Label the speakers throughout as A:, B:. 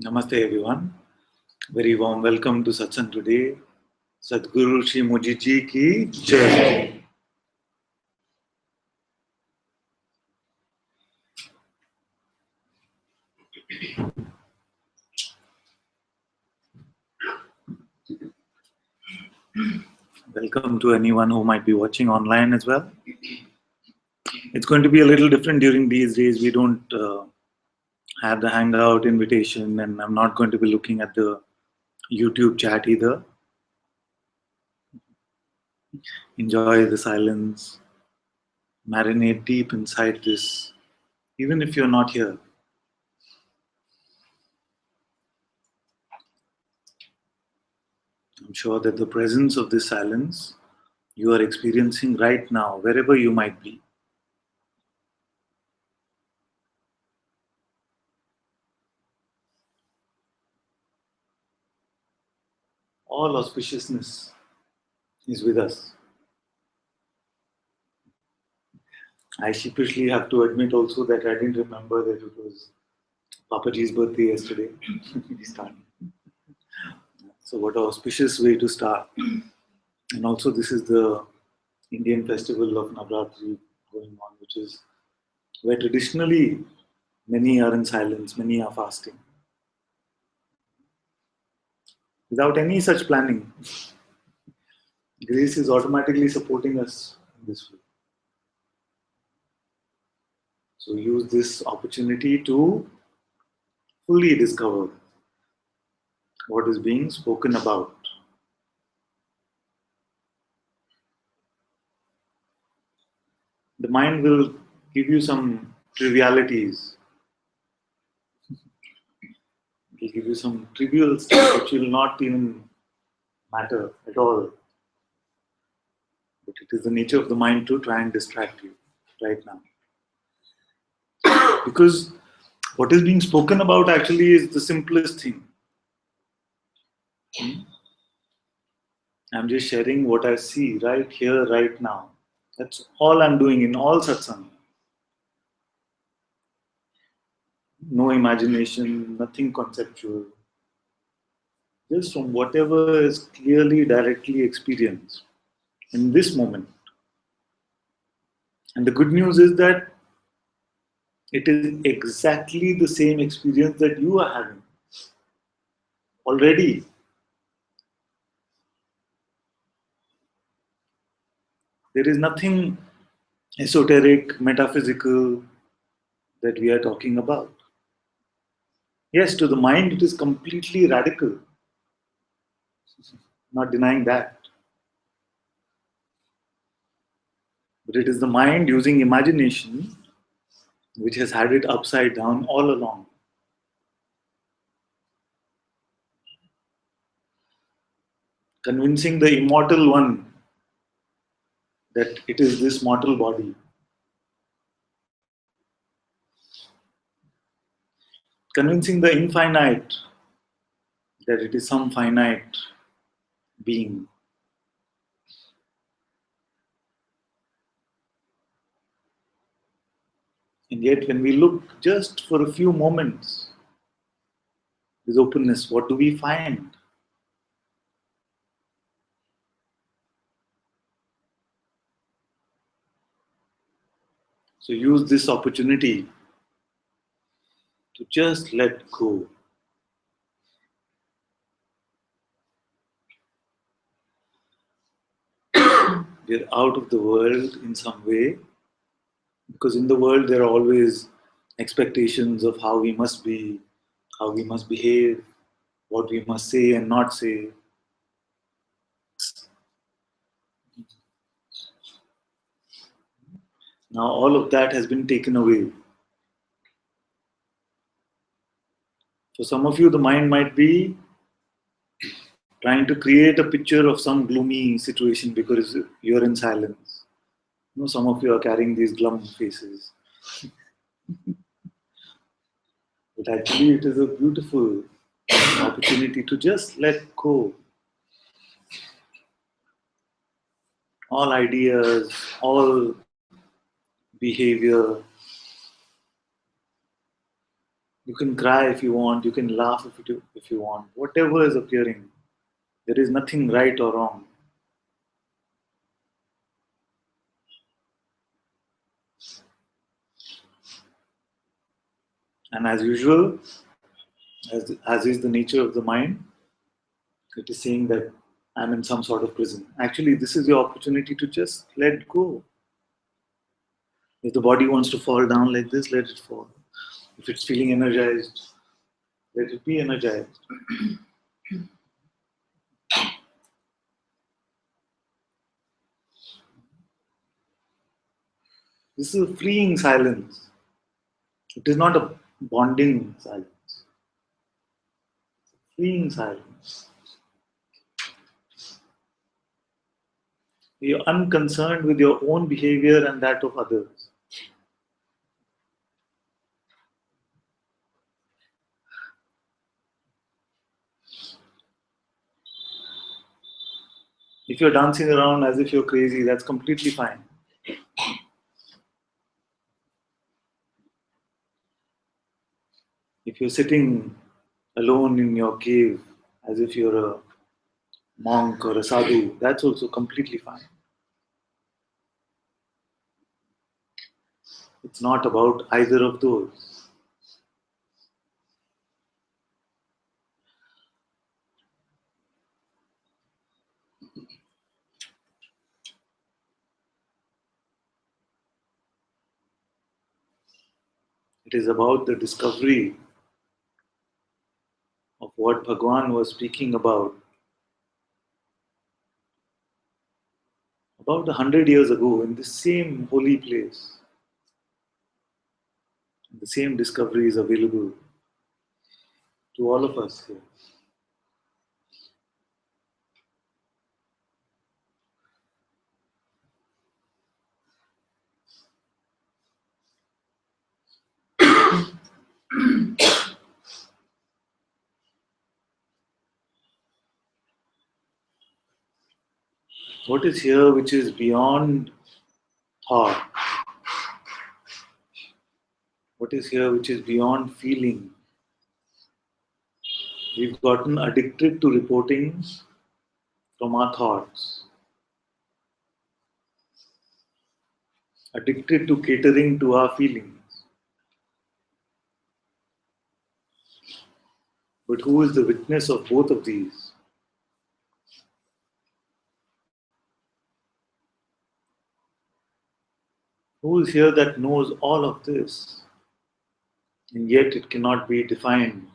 A: Namaste everyone. Very warm welcome to Satsang today. Sadhguru Shri Moji Ji ki Jai. Welcome to anyone who might be watching online as well. It's going to be a little different during these days. We don't have the hangout invitation, and I'm not going to be looking at the YouTube chat either. Enjoy the silence. Marinate deep inside this, even if you're not here. I'm sure that the presence of this silence you are experiencing right now, wherever you might be. All auspiciousness is with us. I sheepishly have to admit also that I didn't remember that it was Papaji's birthday yesterday. We started. So what an auspicious way to start. And also this is the Indian festival of Navratri going on, which is where traditionally many are in silence, many are fasting. Without any such planning, grace is automatically supporting us in this way. So use this opportunity to fully discover what is being spoken about. The mind will give you some trivialities. It will give you some trivial stuff which will not even matter at all. But it is the nature of the mind to try and distract you right now. Because what is being spoken about actually is the simplest thing. I'm just sharing what I see right here, right now. That's all I'm doing in all satsang. No imagination, nothing conceptual. Just from whatever is clearly, directly experienced in this moment. And the good news is that it is exactly the same experience that you are having already. There is nothing esoteric, metaphysical that we are talking about. Yes, to the mind it is completely radical. Not denying that. But it is the mind using imagination which has had it upside down all along. Convincing the immortal one that it is this mortal body. Convincing the infinite that it is some finite being. And yet when we look just for a few moments with openness, what do we find? So use this opportunity to just let go. We're out of the world in some way, because in the world there are always expectations of how we must be, how we must behave, what we must say and not say. Now all of that has been taken away. For some of you, the mind might be trying to create a picture of some gloomy situation because you're in silence. You know, some of you are carrying these glum faces. But actually it is a beautiful opportunity to just let go. All ideas, all behavior, You can cry if you want, you can laugh if you want. Whatever is appearing, there is nothing right or wrong. And as usual, as is the nature of the mind, it is saying that I'm in some sort of prison. Actually, this is your opportunity to just let go. If the body wants to fall down like this, let it fall. If it's feeling energized, let it be energized. This is a freeing silence. It is not a bonding silence. Freeing silence. You're unconcerned with your own behavior and that of others. If you're dancing around as if you're crazy, that's completely fine. If you're sitting alone in your cave as if you're a monk or a sadhu, that's also completely fine. It's not about either of those. It is about the discovery of what Bhagwan was speaking about 100 years ago in the same holy place. The same discovery is available to all of us here. What is here which is beyond thought? What is here which is beyond feeling? We've gotten addicted to reporting from our thoughts, addicted to catering to our feelings. But who is the witness of both of these? Who is here that knows all of this? And yet it cannot be defined.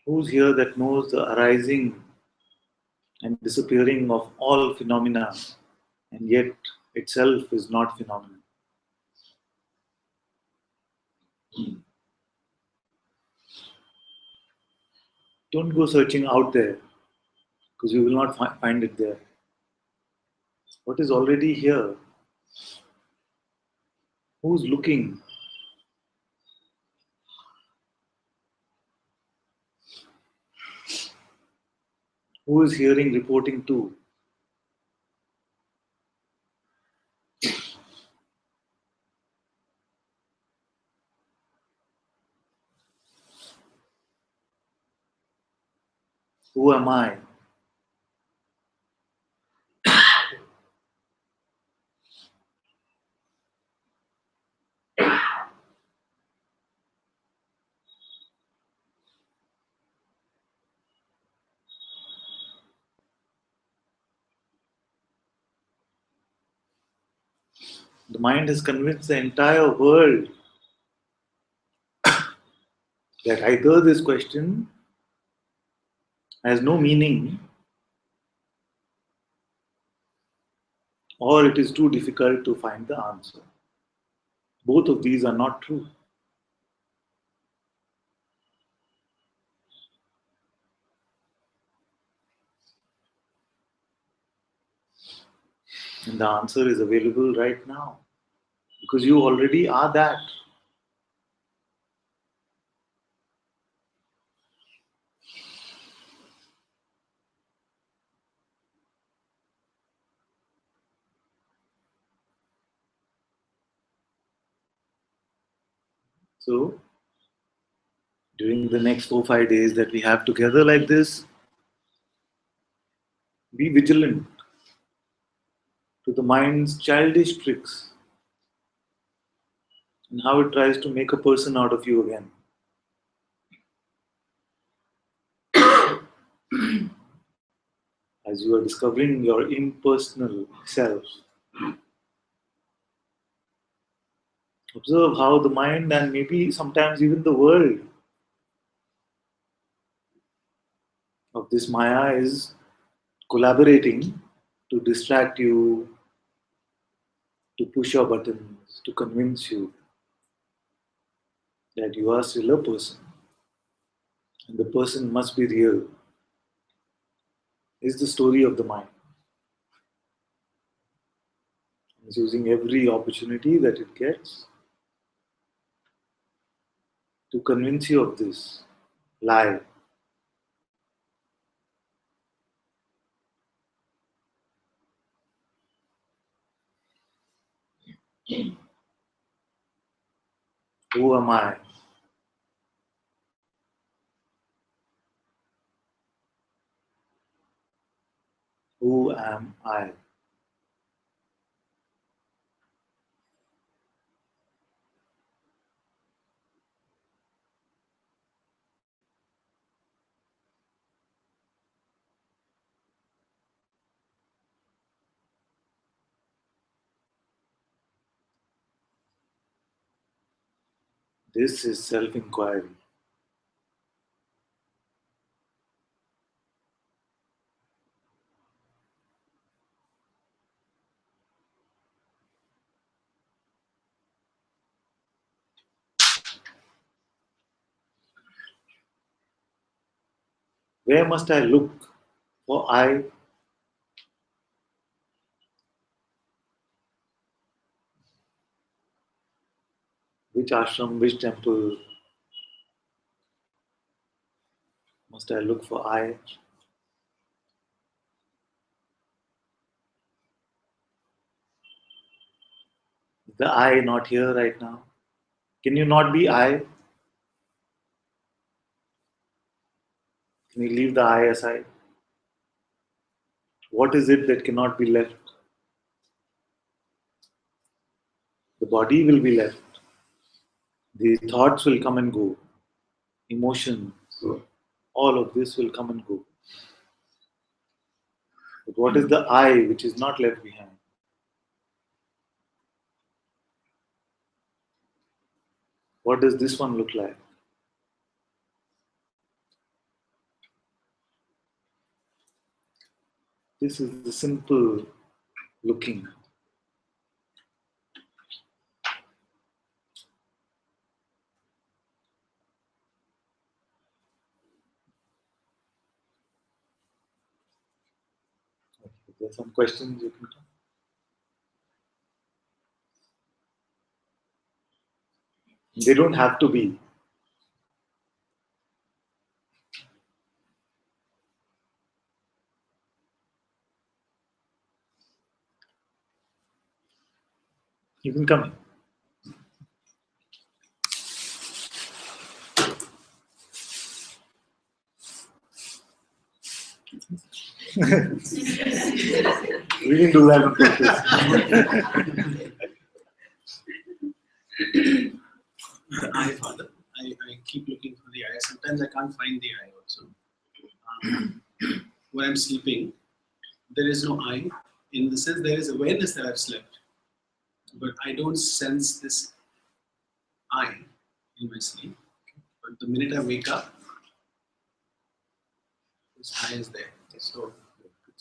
A: Who's here that knows the arising and disappearing of all phenomena, and yet itself is not phenomena? Don't go searching out there because you will not find it there. What is already here? Who's looking? Who is hearing, reporting to? Who am I? The mind has convinced the entire world that either this question has no meaning or it is too difficult to find the answer. Both of these are not true. And the answer is available right now because you already are that. So, during the next 4-5 days that we have together like this, be vigilant to the mind's childish tricks and how it tries to make a person out of you again. As you are discovering your impersonal self, observe how the mind and maybe sometimes even the world of this Maya is collaborating to distract you, to push your buttons, to convince you that you are still a person and the person must be real, is the story of the mind. It's using every opportunity that it gets to convince you of this lie. Who am I? Who am I? This is self-inquiry. Where must I look for I? Which ashram, which temple must I look for I? Is the I not here right now? Can you not be I? Can you leave the I aside? What is it that cannot be left? The body will be left. The thoughts will come and go. Emotions, all of this will come and go. But what is the I which is not left behind? What does this one look like? This is the simple looking. Okay, there are some questions you can come. They don't have to be. You can come. We didn't do that on purpose.
B: The eye, Father. I keep looking for the eye. Sometimes I can't find the eye also. When I'm sleeping, there is no eye. In the sense, there is awareness that I've slept. But I don't sense this eye in my sleep. But the minute I wake up, this eye is there.
A: So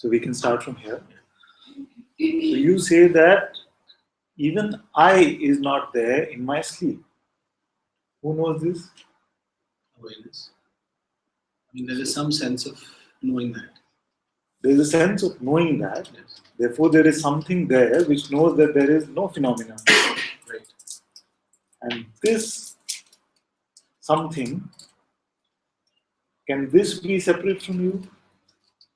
A: we can start from here. So you say that even I is not there in my sleep. Who knows this?
B: Awareness. I mean, there is some sense of knowing that.
A: There is a sense of knowing that.
B: Yes.
A: Therefore, there is something there which knows that there is no phenomena.
B: Right.
A: And this something, can this be separate from you?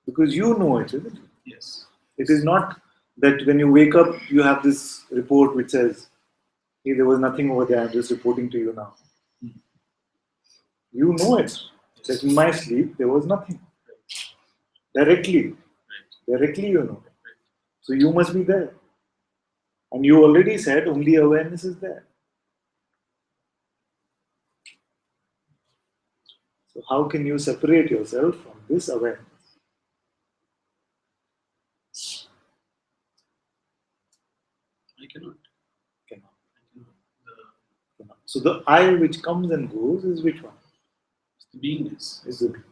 A: Because you know it, isn't it?
B: Yes.
A: It is not that when you wake up, you have this report which says, hey, there was nothing over there, I'm just reporting to you now. You know it. That in my sleep there was nothing. Directly. Directly you know. So you must be there. And you already said only awareness is there. So how can you separate yourself from this awareness?
B: I cannot.
A: Cannot.
B: I cannot.
A: Cannot. So the I which comes and goes is which one?
B: The beingness.
A: Is the being.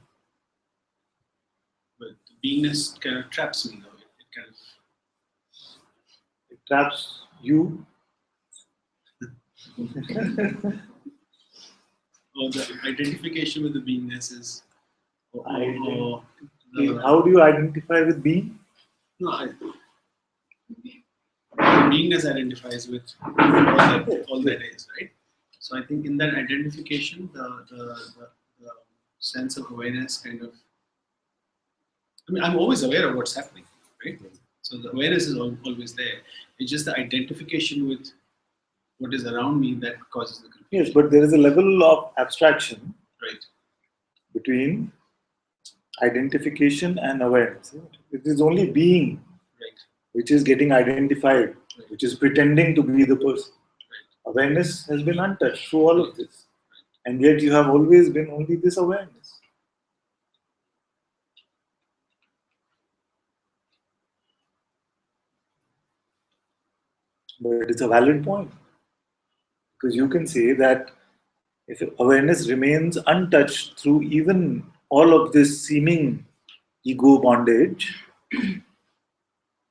B: But the beingness kind of traps me though. It kind of
A: It traps you.
B: or the identification with the beingness is or
A: How do you identify with being?
B: no, beingness identifies with all that is, right? So I think in that identification, the sense of awareness kind of. I mean, I'm always aware of what's happening, right? So the awareness is always there. It's just the identification with what is around me that causes the confusion.
A: Yes, but there is a level of abstraction
B: Right.
A: between identification and awareness. It is only being
B: Right.
A: which is getting identified, which is pretending to be the person. Awareness has been untouched through all of this. And yet you have always been only this awareness. But it's a valid point. Because you can say that if awareness remains untouched through even all of this seeming ego bondage, then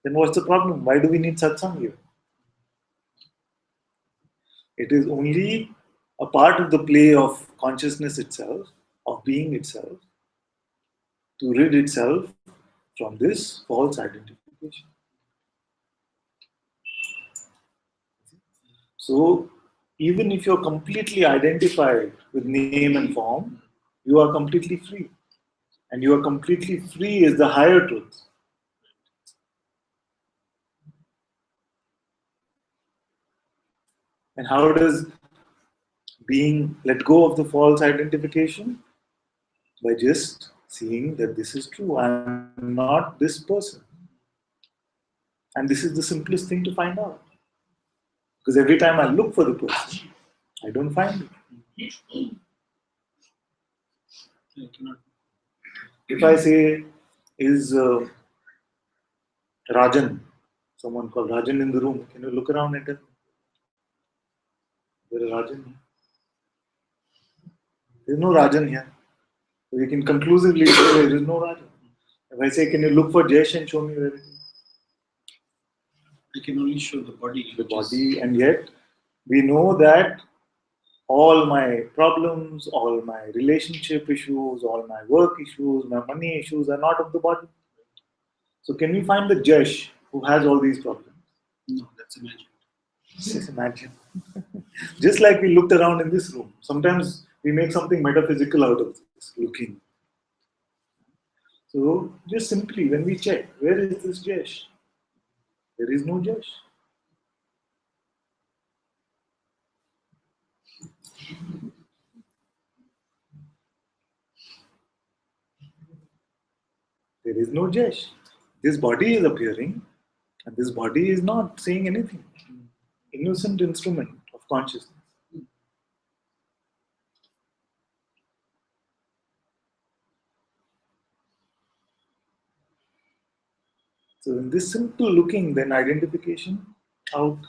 A: what's the problem? Why do we need satsang here? It is only a part of the play of consciousness itself, of being itself, to rid itself from this false identification. So, even if you're completely identified with name and form, you are completely free. And you are completely free is the higher truth. And how does being let go of the false identification? By just seeing that this is true. I'm not this person. And this is the simplest thing to find out. Because every time I look for the person, I don't find it.
B: I cannot.
A: If I say, is Rajan, someone called Rajan in the room, can you look around and tell me? There is Rajan here. There is no Rajan here. So we can conclusively say there is no Rajan. If I say, can you look for Jesh and show me where it is?
B: I can only show the body.
A: The body, and yet we know that all my problems, all my relationship issues, all my work issues, my money issues are not of the body. So can we find the Jesh who has all these problems?
B: No, that's imagined.
A: Just imagine. Just like we looked around in this room. Sometimes we make something metaphysical out of this, looking. So just simply when we check, where is this Jesh? There is no Jesh. There is no Jesh. This body is appearing, and this body is not saying anything. Innocent instrument of consciousness. So in this simple looking, then identification out.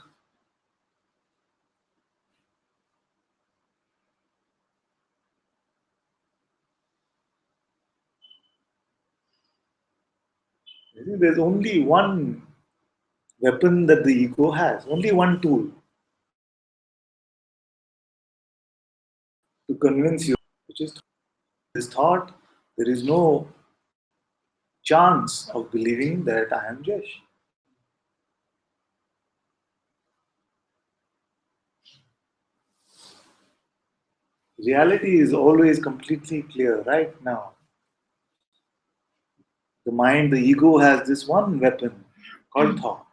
A: There's only one weapon that the ego has, only one tool to convince you, which is this thought. There is no chance of believing that I am Jesh. Reality is always completely clear right now. The mind, the ego has this one weapon called thought.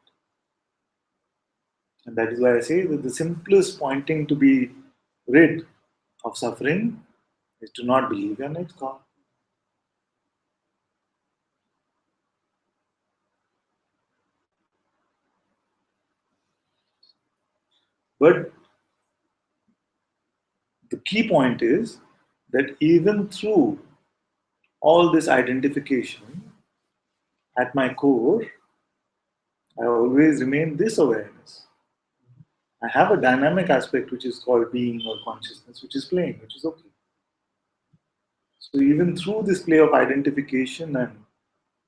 A: And that is why I say that the simplest pointing to be rid of suffering is to not believe in it's God. But the key point is that even through all this identification, at my core, I always remain this awareness. I have a dynamic aspect which is called being or consciousness, which is playing, which is okay. So even through this play of identification and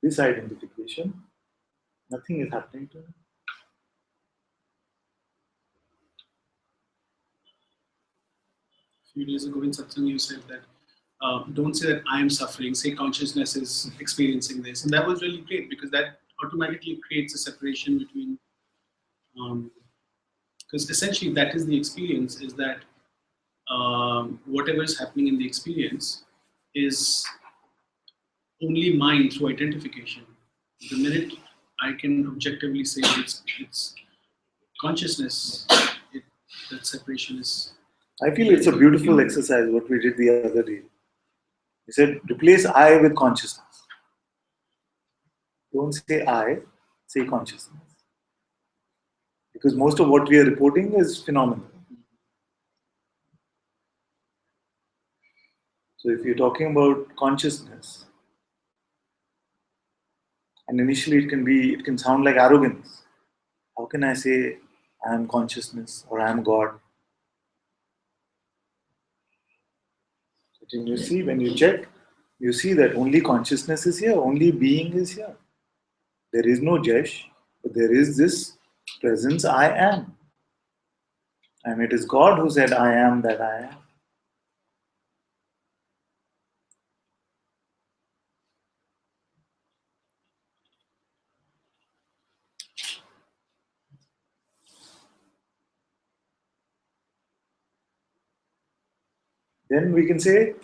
A: disidentification, nothing is happening to me.
B: A few days ago in Satsang, you said that don't say that I am suffering, say consciousness is experiencing this. And that was really great because that automatically creates a separation between, because essentially that is the experience, is that whatever is happening in the experience is only mine through identification. The minute I can objectively say it's consciousness, that separation is.
A: I feel it's a beautiful exercise what we did the other day. He said, replace I with consciousness. Don't say I, say consciousness. Because most of what we are reporting is phenomenal. So if you're talking about consciousness, and initially it can sound like arrogance. How can I say I am consciousness or I am God? But then you see, when you check, you see that only consciousness is here, only being is here. There is no Jesh, but there is this presence I am. And it is God who said, I am that I am. Then we can say,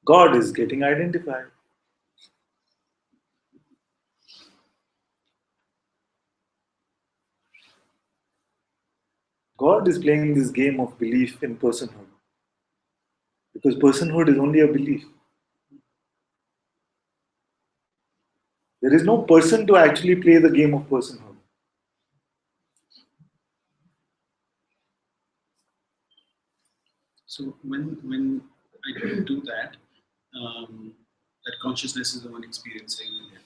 A: God is getting identified. God is playing this game of belief in personhood. Because personhood is only a belief. There is no person to actually play the game of personhood.
B: So when I do that, that consciousness is the one experiencing it.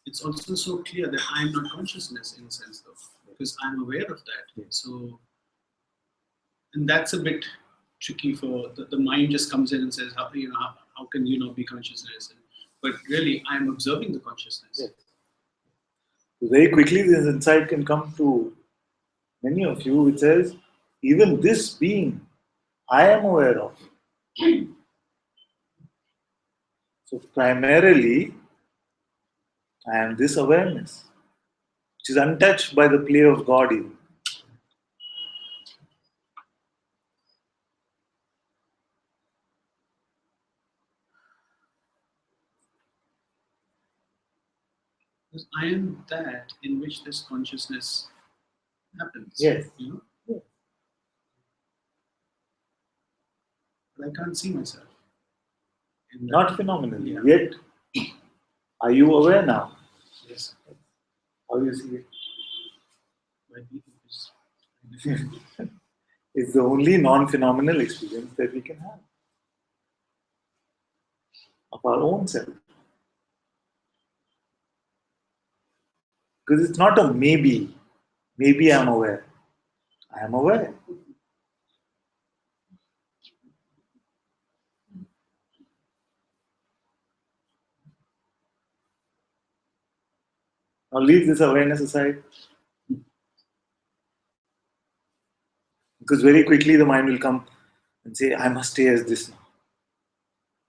B: It's also so clear that I am not consciousness in a sense, though, because I'm aware of that. So, and that's a bit tricky for the mind. Just comes in and says, how can you not be consciousness? But really, I'm observing the consciousness.
A: Yes. Very quickly, this insight can come to many of you, which says, even this being, I am aware of. So primarily, I am this awareness, which is untouched by the play of God even.
B: Because I am that in which this consciousness happens.
A: Yes.
B: But I can't see myself.
A: Not phenomenally.
B: Yeah.
A: Yet, are you aware now?
B: Yes.
A: How do you see it?
B: By being
A: It's the only non-phenomenal experience that we can have of our own self. Because it's not a maybe. Maybe I'm aware. I am aware. Now leave this awareness aside. Because very quickly the mind will come and say, I must stay as this now.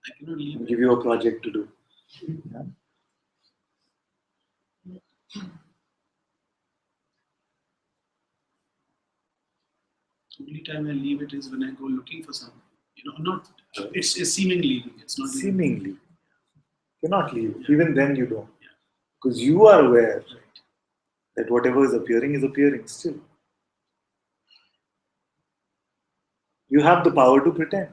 B: I cannot leave
A: And
B: it.
A: give you a project to do. Yeah?
B: The only time I leave it is when I go looking for something. Not it's seeming leaving. It's not even-
A: Seemingly. Cannot leave.
B: Yeah.
A: Even then you don't.
B: Yeah.
A: Because you are aware
B: Right.
A: that whatever is appearing still. You have the power to pretend.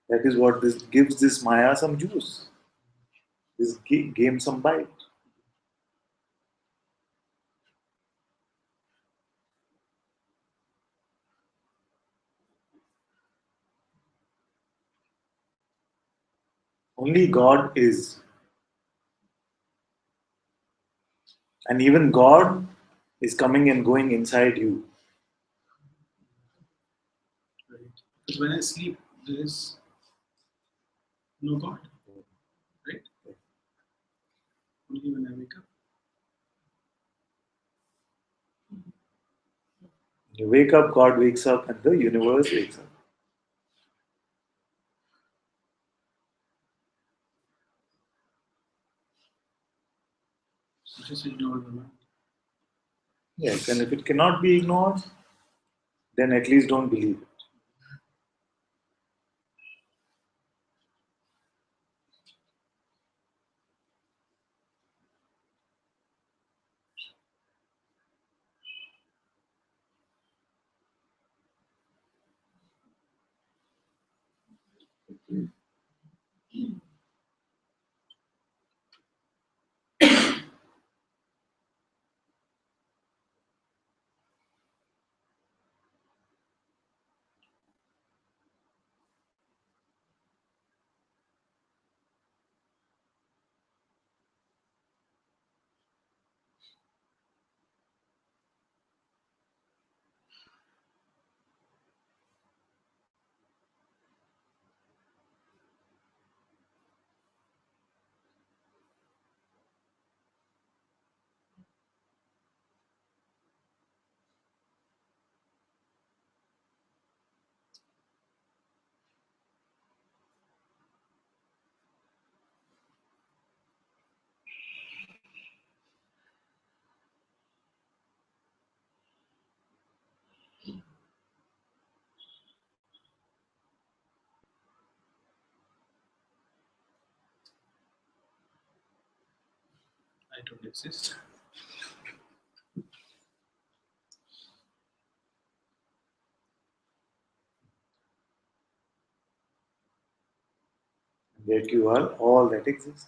A: That is what this gives this Maya some juice. This game some bite. Only God is. And even God is coming and going inside you.
B: Right. Because when I sleep, there is no God. Right? Only when I wake up.
A: You wake up, God wakes up, and the universe wakes up.
B: Just ignore the mind.
A: Yes, and if it cannot be ignored, then at least don't believe it.
B: I don't exist.
A: And yet you are all that exists.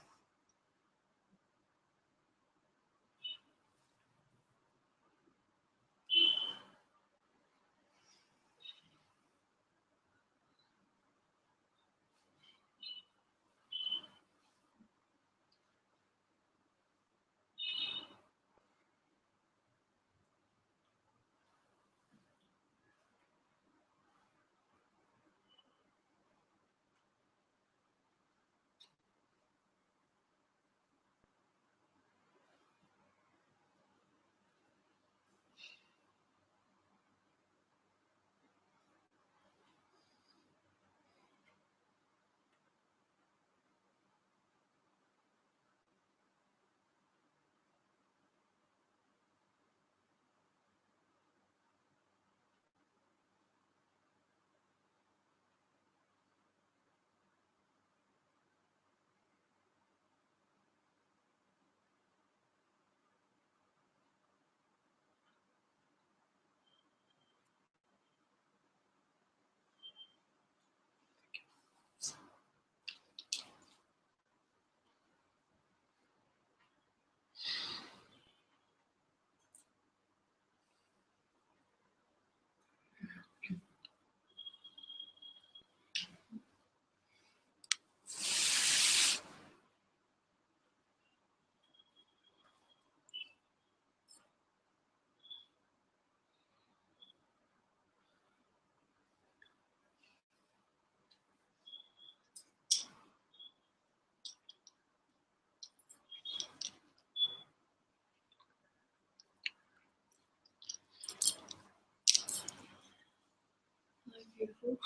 C: Beautiful.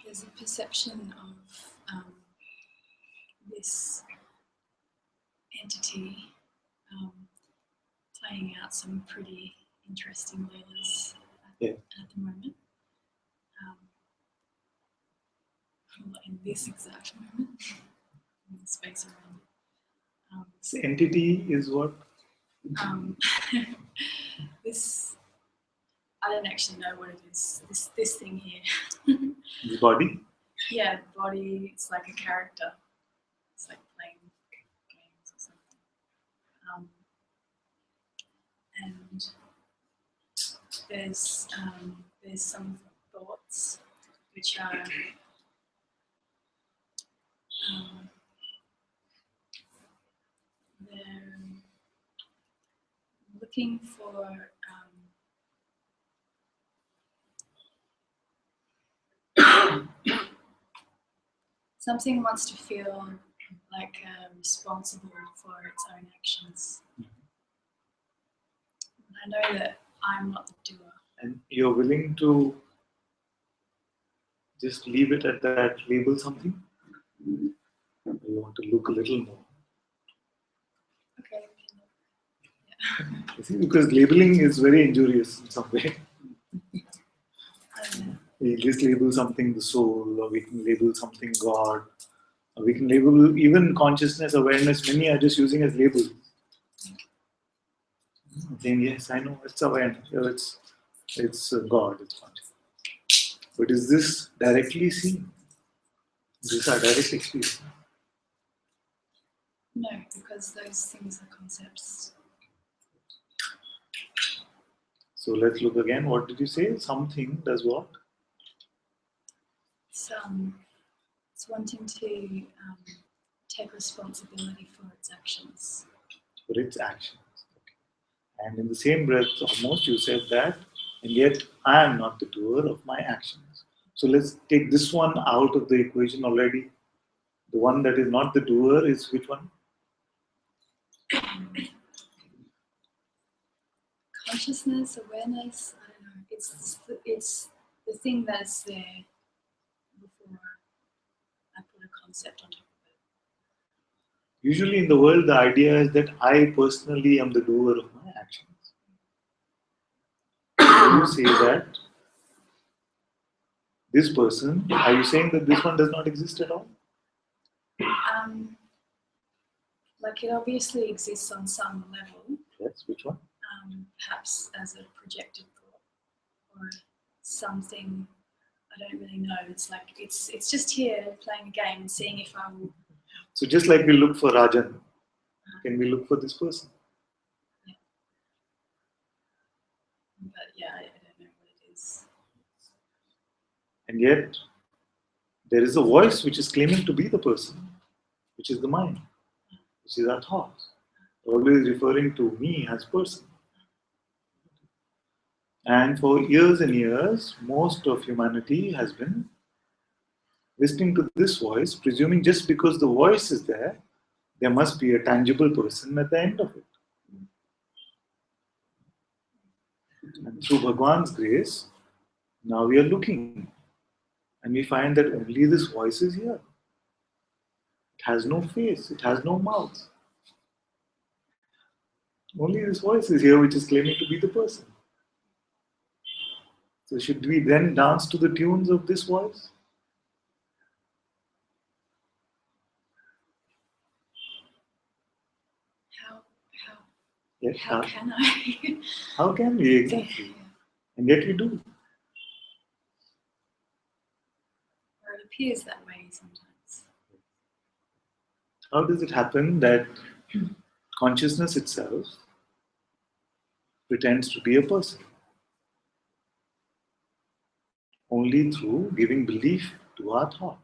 C: There's a perception of this entity playing out some pretty interesting leelas
A: Yeah.
C: at the moment. not in this exact moment, in the space around it.
A: This entity is what?
C: This, I don't actually know what it is. This thing here.
A: This body?
C: Yeah, the body. It's like a character. It's like playing games or something. And there's some thoughts which are they're looking for something wants to feel like responsible for its own actions. And I know that I'm not the doer.
A: And you're willing to just leave it at that, label something? You want to look a little more.
C: Okay.
A: You see, because labeling is very injurious in some way. We just label something the soul, or we can label something God, or we can label even consciousness, awareness. Many are just using as labels. Saying, yes, I know, it's awareness, it's God, it's consciousness. But is this directly seen? Is this our direct experience?
C: No, because those things are concepts.
A: So let's look again. What did you say? Something does what?
C: It's wanting to take responsibility for its actions.
A: For its actions. Okay. And in the same breath, almost you said that, and yet I am not the doer of my actions. So let's take this one out of the equation already. The one that is not the doer is which one?
C: Consciousness, awareness, I don't know. It's the thing that's there before I put a concept on top of it.
A: Usually in the world, the idea is that I personally am the doer of my actions. When you say that, this person, are you saying that this one does not exist at all?
C: Like it obviously exists on some level.
A: Yes, which one?
C: Perhaps as a projected thought or something. I don't really know. It's like it's just here playing a game and seeing if I will.
A: So just like we look for Rajan, can we look for this person?
C: Yeah. But yeah, I don't know what it is.
A: And yet, there is a voice which is claiming to be the person, which is the mind, which is our thoughts, always referring to me as person. And for years and years, most of humanity has been listening to this voice, presuming just because the voice is there must be a tangible person at the end of it. And through Bhagwan's grace, now we are looking and we find that only this voice is here. It has no face, it has no mouth. Only this voice is here which is claiming to be the person. So should we then dance to the tunes of this voice? Yes,
C: How can I?
A: How can we exactly? And yet we do.
C: Or it appears that way sometimes.
A: How does it happen that consciousness itself pretends to be a person? Only through giving belief to our thought.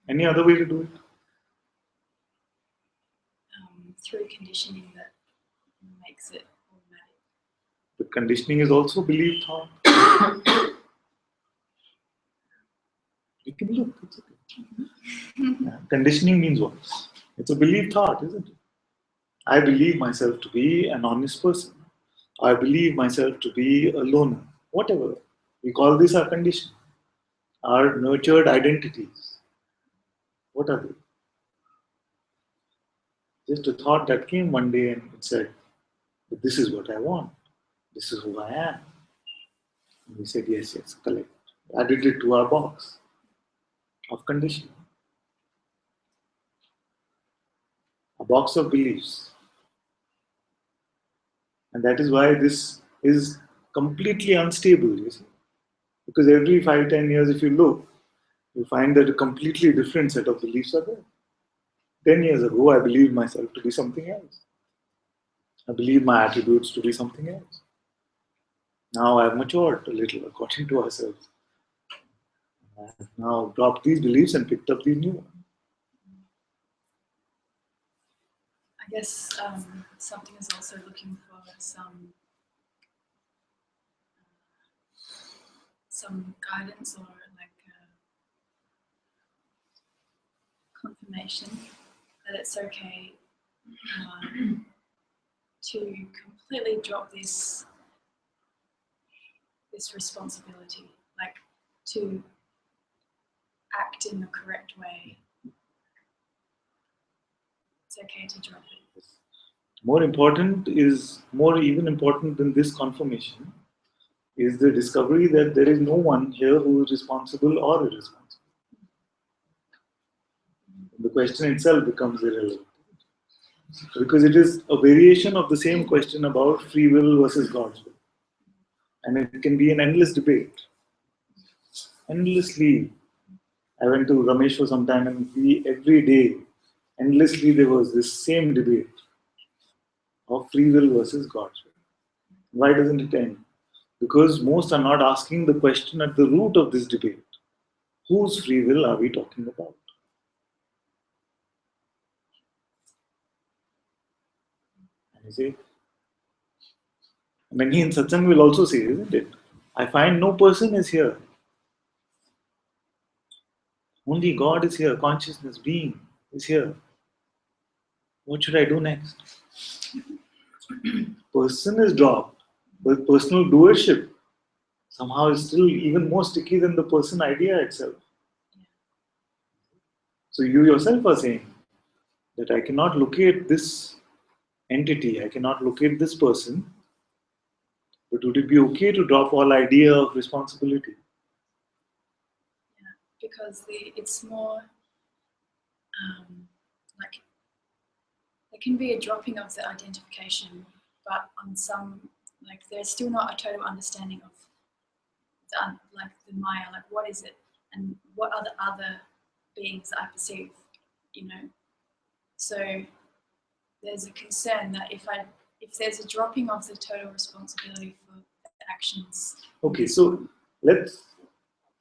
A: Any other way to do it?
C: Through conditioning that makes it automatic.
A: But conditioning is also belief thought. You can look, it's okay. Yeah. Conditioning means what? It's a belief thought, isn't it? I believe myself to be an honest person. I believe myself to be a loner. Whatever. We call this our condition. Our nurtured identities. What are they? Just a thought that came one day and it said, this is what I want. This is who I am. And we said, yes, yes, correct. Added it to our box of conditioning, a box of beliefs. And that is why this is completely unstable, you see. Because every 5-10 years, if you look, you find that a completely different set of beliefs are there. 10 years ago, I believed myself to be something else. I believed my attributes to be something else. Now I've matured a little according to ourselves. I have now dropped these beliefs and picked up these new ones.
C: I guess something is also looking for some guidance or like confirmation that it's okay to completely drop this responsibility, like to act in the correct way. It's okay to drop it.
A: More even important than this confirmation is the discovery that there is no one here who is responsible or irresponsible. The question itself becomes irrelevant. Because it is a variation of the same question about free will versus God's will. And it can be an endless debate. Endlessly. I went to Ramesh for some time and every day, endlessly there was this same debate of free will versus God's will. Why doesn't it end? Because most are not asking the question at the root of this debate. Whose free will are we talking about? And you say, many in Satsang will also say, isn't it? I find no person is here. Only God is here, consciousness, being is here. What should I do next? Person is dropped, but personal doership somehow is still even more sticky than the person idea itself. So you yourself are saying that I cannot locate this entity, I cannot locate this person, but would it be okay to drop all idea of responsibility?
C: Yeah, because it's more like there can be a dropping of the identification, but on some, like there's still not a total understanding of the Maya, like what is it and what are the other beings that I perceive, you know. So there's a concern that if there's a dropping of the total responsibility for the actions.
A: Okay, so let's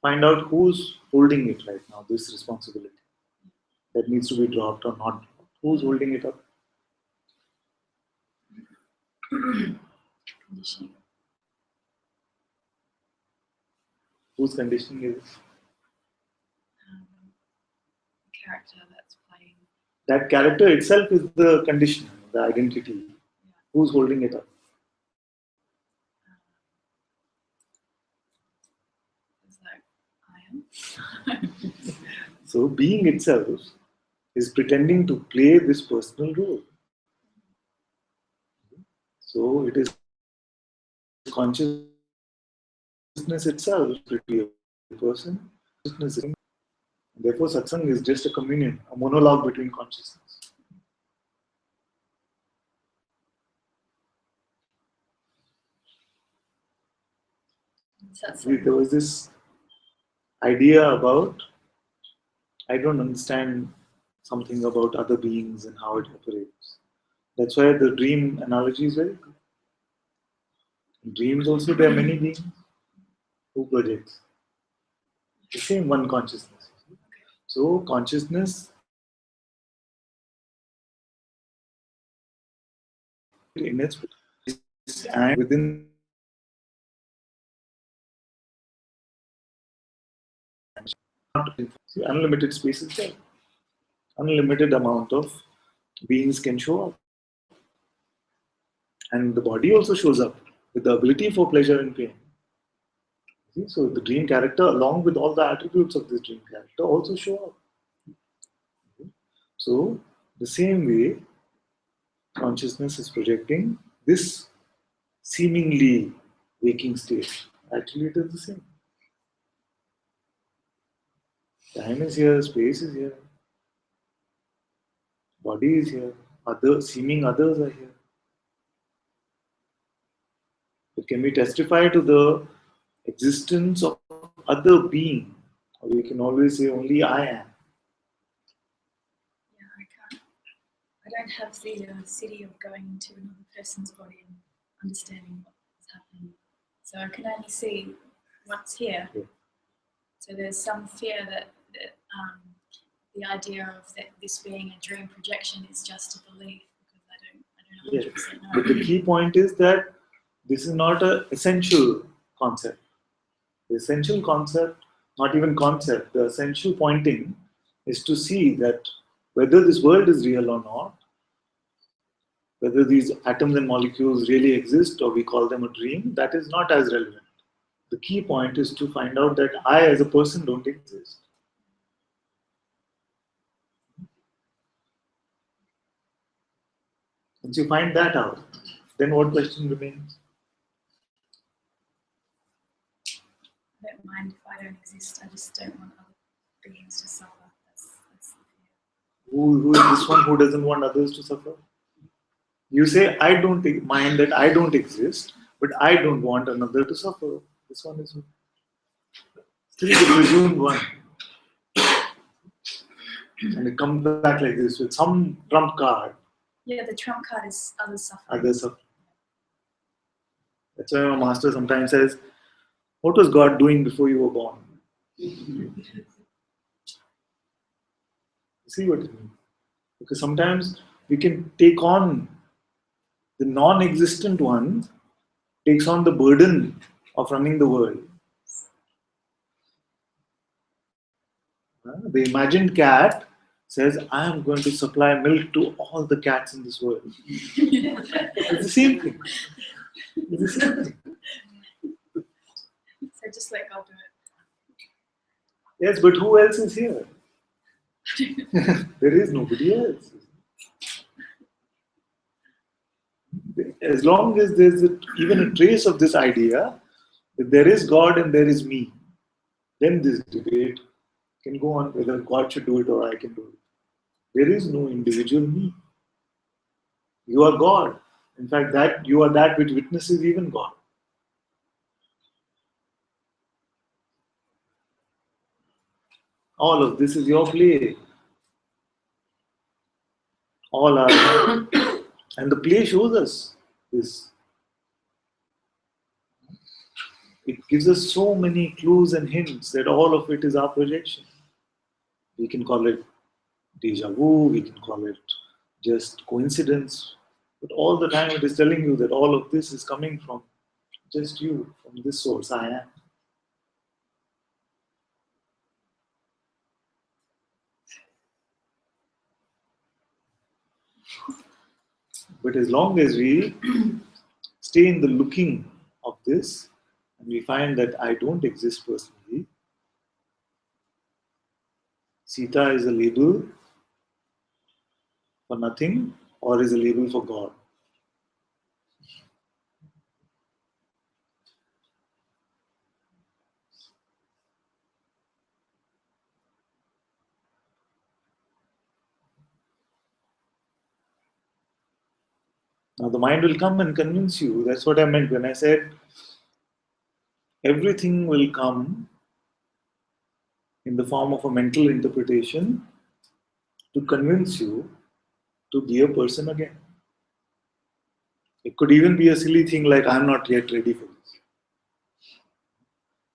A: find out who's holding it right now, this responsibility that needs to be dropped or not. Who's holding it up?
C: Conditioning.
A: Whose conditioning is it?
C: Character that's playing.
A: That character itself is the condition, the identity.
C: Yeah.
A: Who's holding it up?
C: It's like I am.
A: So being itself is pretending to play this personal role. So it is consciousness itself to be a person. Therefore, satsang is just a communion, a monologue between consciousness. There was this idea about, I don't understand something about other beings and how it operates. That's why the dream analogy is very good. In dreams also there are many beings who projects the same one consciousness. So consciousness in its and within unlimited space is there. Unlimited amount of beings can show up. And the body also shows up with the ability for pleasure and pain. See? So the dream character, along with all the attributes of this dream character, also show up. So the same way, consciousness is projecting this seemingly waking state Actually, it is the same. Time is here, space is here, body is here, other seeming others are here. But can we testify to the existence of other being? Or we can always say only I am.
C: Yeah, I don't have the city of going into another person's body and understanding what's happening. So I can only see what's here.
A: Yeah.
C: So there's some fear that the idea of this being a dream projection is just a belief, because I don't 100% know.
A: But the key point is that this is not an essential concept. The essential concept, not even concept, the essential pointing is to see that whether this world is real or not, whether these atoms and molecules really exist or we call them a dream, that is not as relevant. The key point is to find out that I as a person don't exist. Once you find that out, then what question remains?
C: I don't mind if I don't exist. I just don't want other beings to suffer. That's the fear.
A: Who is this one who doesn't want others to suffer? You say, I don't mind that I don't exist, but I don't want another to suffer. This one is still the presumed one. And it comes back like this with some trump card.
C: Yeah, the trump card is others suffering.
A: Others suffer. That's why my master sometimes says, what was God doing before you were born? You see what it means? Because sometimes we can take on the non-existent one, takes on the burden of running the world. The imagined cat says, I am going to supply milk to all the cats in this world. It's the same thing. It's the same thing.
C: So just let God do it.
A: Yes, but who else is here? There is nobody else. As long as there's even a trace of this idea that there is God and there is me, then this debate can go on whether God should do it or I can do it. There is no individual me. You are God. In fact, that you are that which witnesses even God. All of this is your play. All are, and the play shows us this. It gives us so many clues and hints that all of it is our projection. We can call it deja vu, we can call it just coincidence, but all the time it is telling you that all of this is coming from just you, from this source, I am. But as long as we stay in the looking of this, and we find that I don't exist personally, Sita is a label for nothing or is a label for God. Now the mind will come and convince you. That's what I meant when I said everything will come in the form of a mental interpretation to convince you to be a person again. It could even be a silly thing like, I'm not yet ready for this.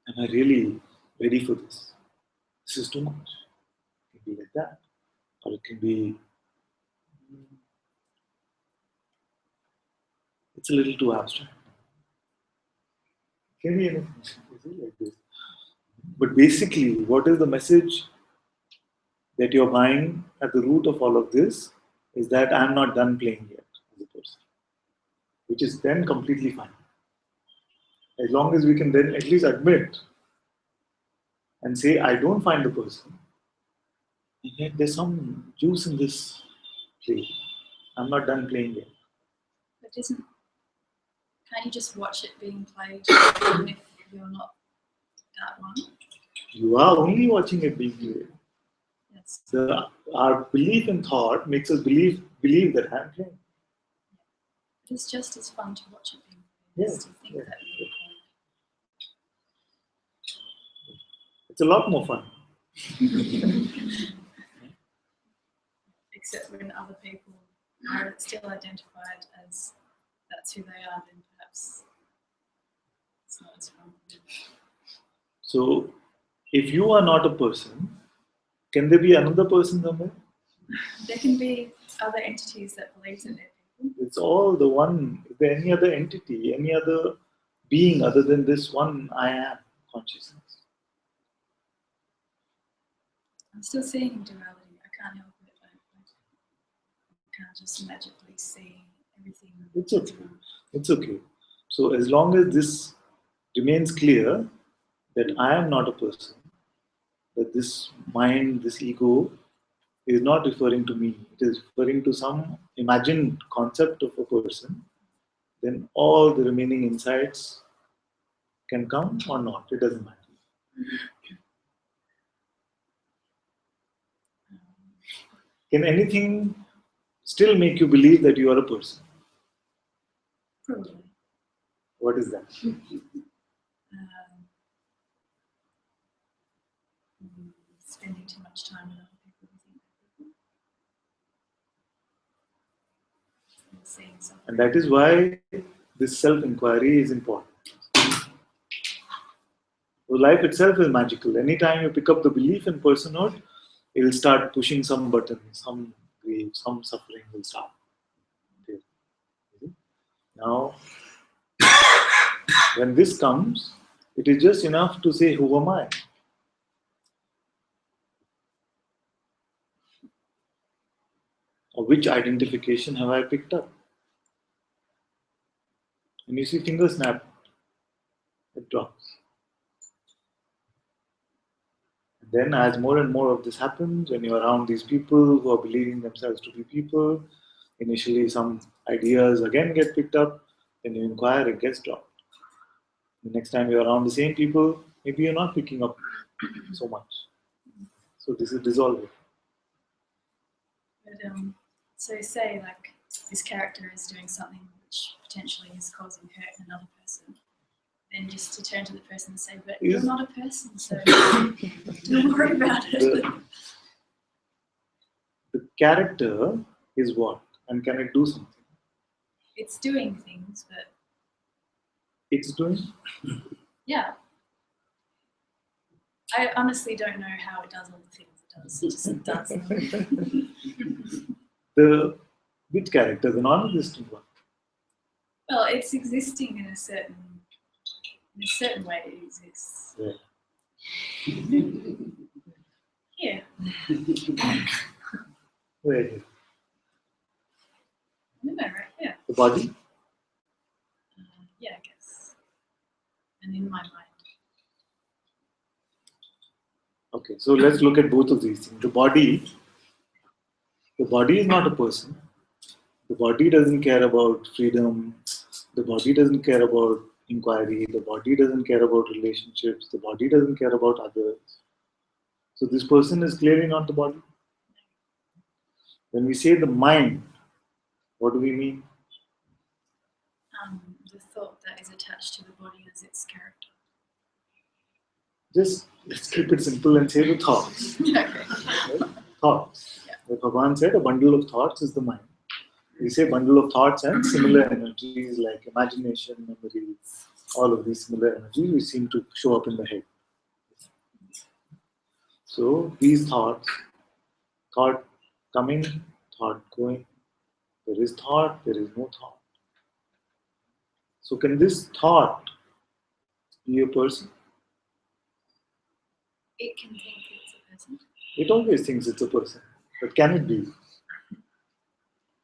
A: Am I really ready for this? This is too much. It can be like that. Or it can be, it's a little too abstract. It can be anything. Like this. But basically, what is the message that you're buying at the root of all of this is that I'm not done playing yet as a person, which is then completely fine. As long as we can then at least admit and say, I don't find the person, and yet there's some juice in this play. I'm not done playing yet.
C: But can't you just watch it being played, even if you're not that one.
A: You are only watching it being created.
C: Yes.
A: Our belief in thought makes us believe that I'm playing.
C: It's just as fun to watch it being
A: Yes,
C: to think
A: yes,
C: that
A: yes. It's a lot more fun.
C: except when other people are still identified as that's who they are, then perhaps it's not as fun.
A: So, if you are not a person, can there be another person somewhere?
C: There can be other entities that believe that they're people.
A: It's all the one. Is there any other entity, any other being other than this one I am consciousness?
C: I'm still seeing duality. I can't help it. I can't just magically see everything.
A: It's okay. It's okay. So as long as this remains clear that I am not a person, that this mind, this ego is not referring to me, it is referring to some imagined concept of a person, then all the remaining insights can come or not. It doesn't matter. Can anything still make you believe that you are a person?
C: Probably.
A: What is that?
C: Spending too much time with other people who think they're people. And seeing something.
A: And that is why this self-inquiry is important. So life itself is magical. Anytime you pick up the belief in personhood, it will start pushing some button, some grief, some suffering will start. Okay. Now, when this comes, it is just enough to say, who am I? Or which identification have I picked up? And you see finger snap, it drops. And then as more and more of this happens, when you're around these people who are believing themselves to be people, initially some ideas again get picked up, then you inquire, it gets dropped. The next time you're around the same people, maybe you're not picking up so much. So this is dissolving.
C: But so say like this character is doing something which potentially is causing hurt in another person, then just to turn to the person and say, but you're not a person, so don't worry about it.
A: The character is what? And can it do something?
C: It's doing things, but
A: It's doing?
C: yeah. I honestly don't know how it does all the things it does. It just does them.
A: Which character? The non-existent one.
C: Well, it's existing in a certain way it exists.
A: Yeah.
C: Yeah.
A: Where here?
C: I don't know, right? Yeah.
A: The body?
C: Yeah, I guess. And in my mind.
A: Okay, so let's look at both of these things. The body is not a person. The body doesn't care about freedom. The body doesn't care about inquiry. The body doesn't care about relationships. The body doesn't care about others. So this person is clearly not the body. When we say the mind, what do we mean?
C: The thought that is attached to the body as its character.
A: Just let's keep it simple and say the thoughts.
C: Okay.
A: Right? Thoughts.
C: Yeah.
A: Like Bhagavan said, a bundle of thoughts is the mind. We say bundle of thoughts and similar energies like imagination, memory, all of these similar energies we seem to show up in the head. So these thought coming, thought going. There is thought, there is no thought. So can this thought be a person?
C: It can think it's a person.
A: It always thinks it's a person. But can it be?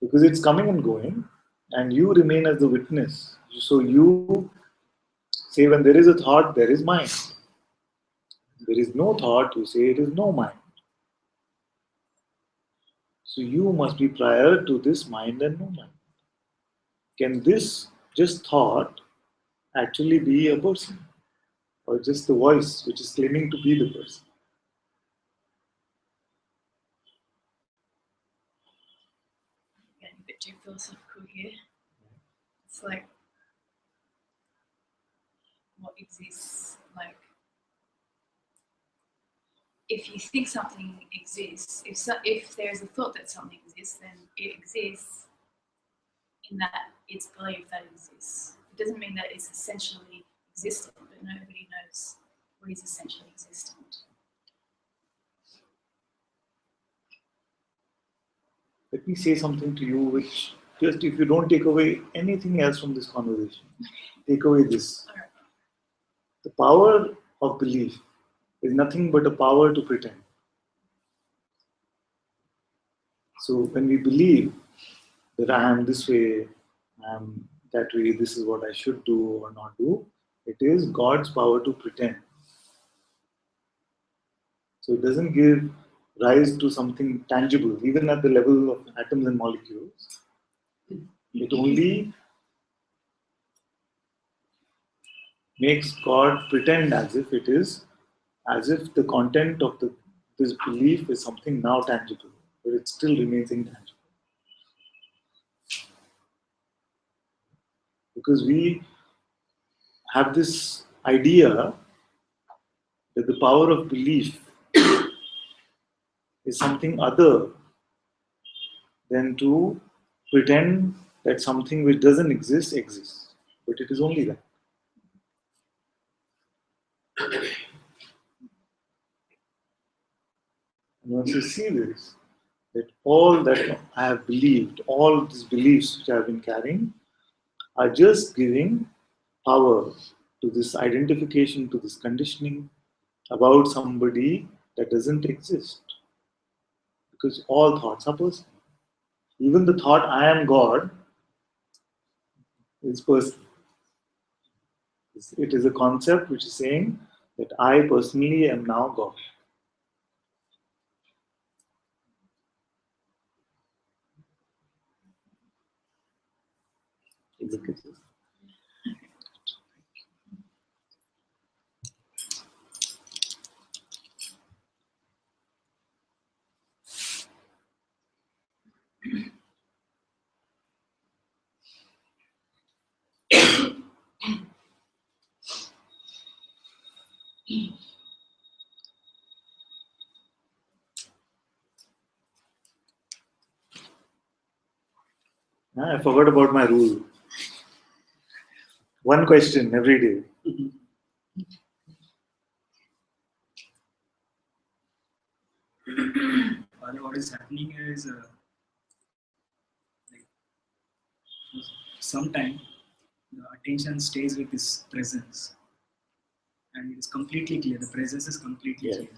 A: Because it's coming and going, and you remain as the witness. So you say when there is a thought, there is mind. There is no thought, you say it is no mind. So you must be prior to this mind and no mind. Can this just thought actually be a person? or just the voice which is claiming to be the person?
C: Getting a bit too philosophical here. It's like what exists, like if you think something exists, if there's a thought that something exists, then it exists in that it's believed that it exists. It doesn't mean that it's essentially existent, but nobody knows what is essentially existent.
A: Let me say something to you which, just if you don't take away anything else from this conversation, take away this.
C: All right.
A: The power of belief is nothing but a power to pretend. So when we believe that I am this way, I am that way, this is what I should do or not do, it is God's power to pretend. So it doesn't give rise to something tangible, even at the level of atoms and molecules. It only makes God pretend as if it is, as if the content of this belief is something now tangible, but it still remains intangible. Because we have this idea that the power of belief is something other than to pretend that something which doesn't exist exists. But it is only that. And once you see this, that all that I have believed, all these beliefs which I have been carrying, are just giving power to this identification, to this conditioning about somebody that doesn't exist. Because all thoughts are personal. Even the thought I am God is personal. It is a concept which is saying that I personally am now God. Look at this. I forgot about my rule. One question every day.
D: Father, what is happening is like, sometime the attention stays with this presence and it is completely clear. The presence is completely clear.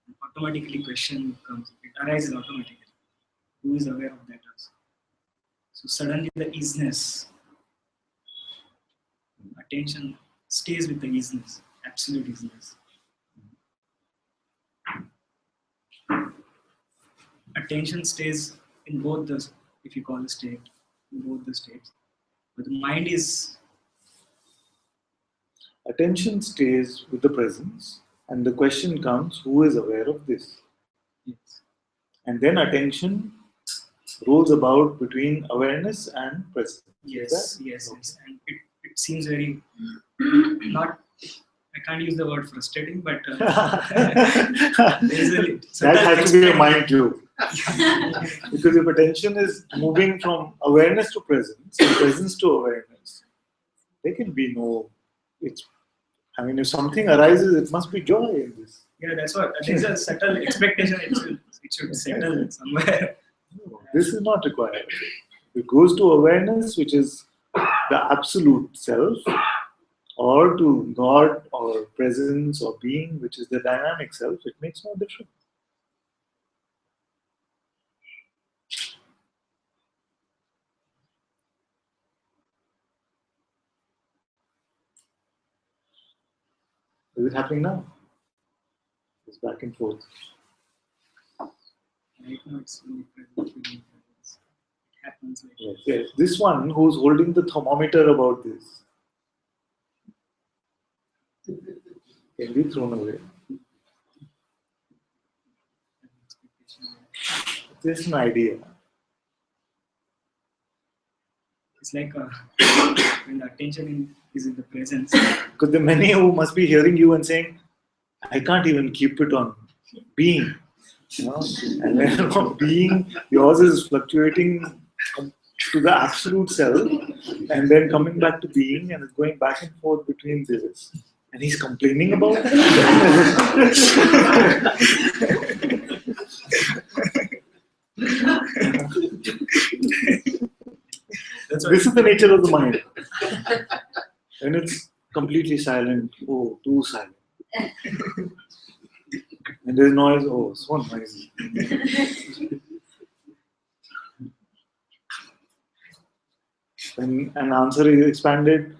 D: And automatically question comes. It arises automatically. Who is aware of that also? So suddenly the easiness, attention stays with the easiness, absolute easiness. Attention stays in both the, if you call a state, in both the states. But the mind is,
A: Attention stays with the presence, and the question comes, who is aware of this?
D: yes,
A: And then attention rolls about between awareness and presence.
D: yes, yes, yes. And it seems very, not, I can't use the word frustrating, but there is a
A: That has to be a mind joke. Because if attention is moving from awareness to presence, and presence to awareness, there can be no. I mean, if something arises, it must be joy in this.
D: yeah, that's what. There's a subtle expectation. It should settle somewhere.
A: No, this is not required. It goes to awareness, which is the absolute self, or to God or presence or being, which is the dynamic self. It makes no difference. Is it happening now? It's back and forth.
D: Right now, it's only present. It happens like
A: Yes, yes. This one who's holding the thermometer about this. can be thrown away. It's just an idea.
D: It's like when the attention is in the presence.
A: Because there are many who must be hearing you and saying, I can't even keep it on being. You know? And then from being, yours is fluctuating to the absolute self, and then coming back to being, and it's going back and forth between this. And he's complaining about it. This is the nature of the mind. And it's completely silent. Oh, too silent. And there's noise. Oh, so noisy. When an answer is expanded,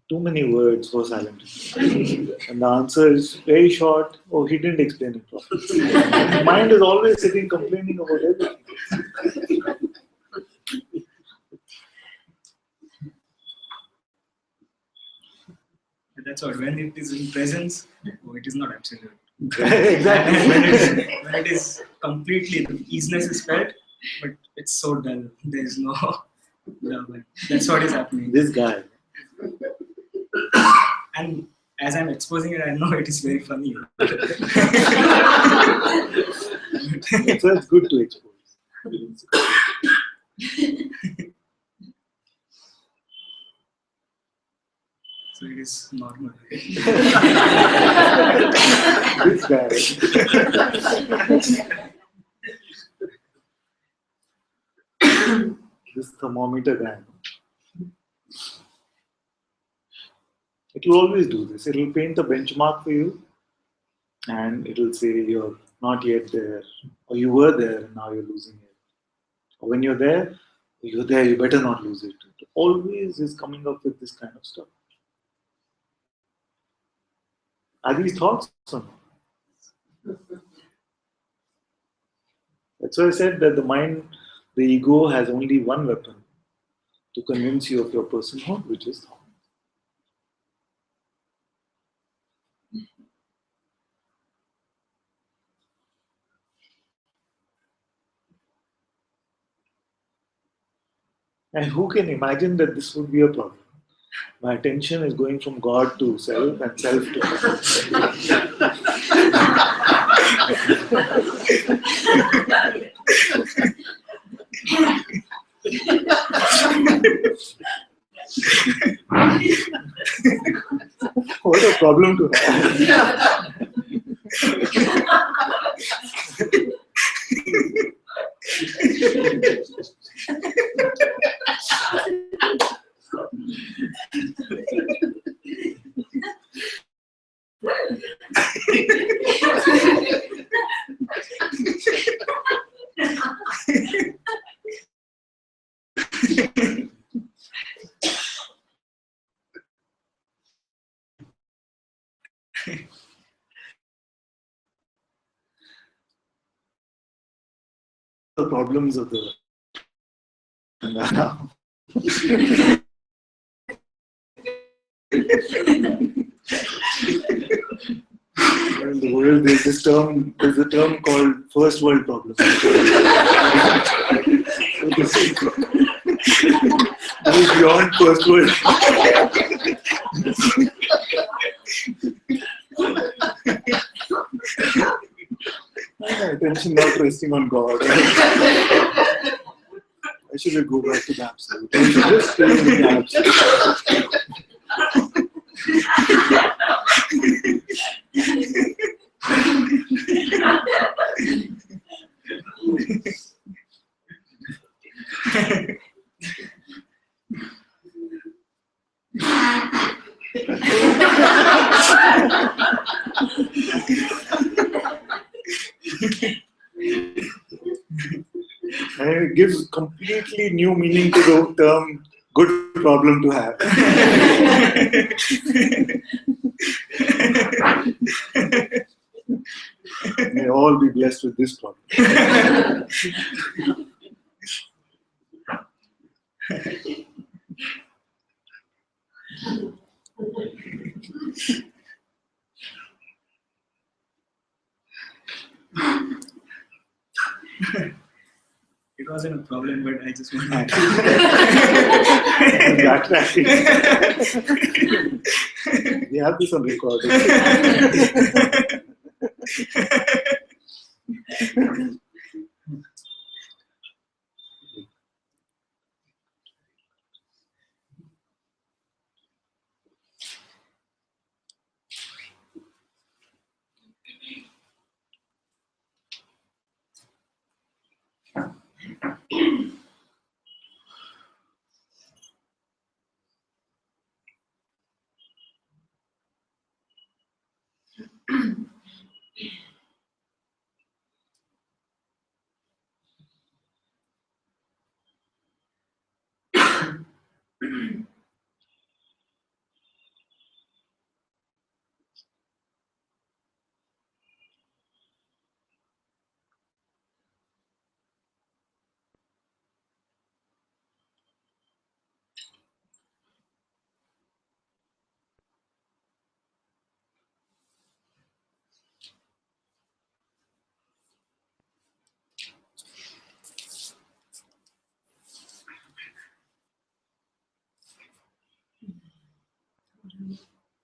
A: too many words for silent. And the answer is very short. Oh, he didn't explain it properly. The mind is always sitting complaining about everything.
D: That's what, when it is in presence, it is not absolute.
A: Exactly.
D: When it is completely, the easiness is felt, but it's so dull. There is no. That's what is happening.
A: This guy.
D: And as I'm exposing it, I know it is very funny.
A: So it's good to expose.
D: So it is normal.
A: This guy. This thermometer guy. It will always do this. It will paint a benchmark for you, and it will say you're not yet there, or you were there and now you're losing it. Or when you're there, you better not lose it. It always is coming up with this kind of stuff. Are these thoughts or not? That's why I said that the mind, the ego, has only one weapon to convince you of your personhood, which is thought. And who can imagine that this would be a problem? My attention is going from God to self and self to what a problem to have. The problems of the in the world, there's a term called first world problems. It is beyond first world. My attention not resting on God. I should go back to the absolute. I should just stay in the absolute. And it gives completely new meaning to the term good problem to have. May all be blessed with this problem.
D: It wasn't a problem, but I just wanted
A: We have this on record.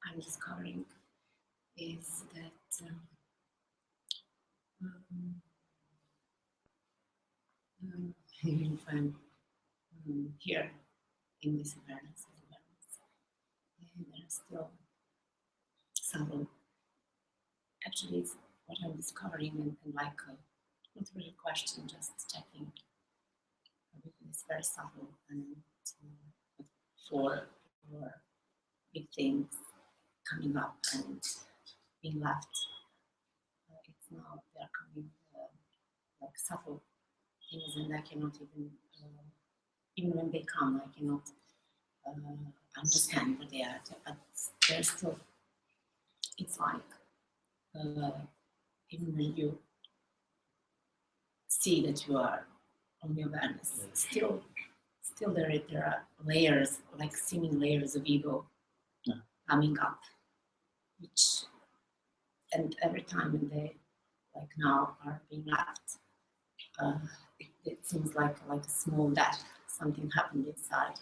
E: I'm discovering is that even if I'm here in this awareness, there's still subtle. Actually, it's what I'm discovering, and like not really a question, just checking. It's very subtle, and for big things coming up and being left, it's now they're coming like subtle things, and I cannot even when they come, I cannot understand what they are. But they're still. It's like even when you see that you are on the awareness, still there are layers, like seeming layers of ego coming up, which, and every time when they, like now, are being left, it seems like a small death, something happened inside.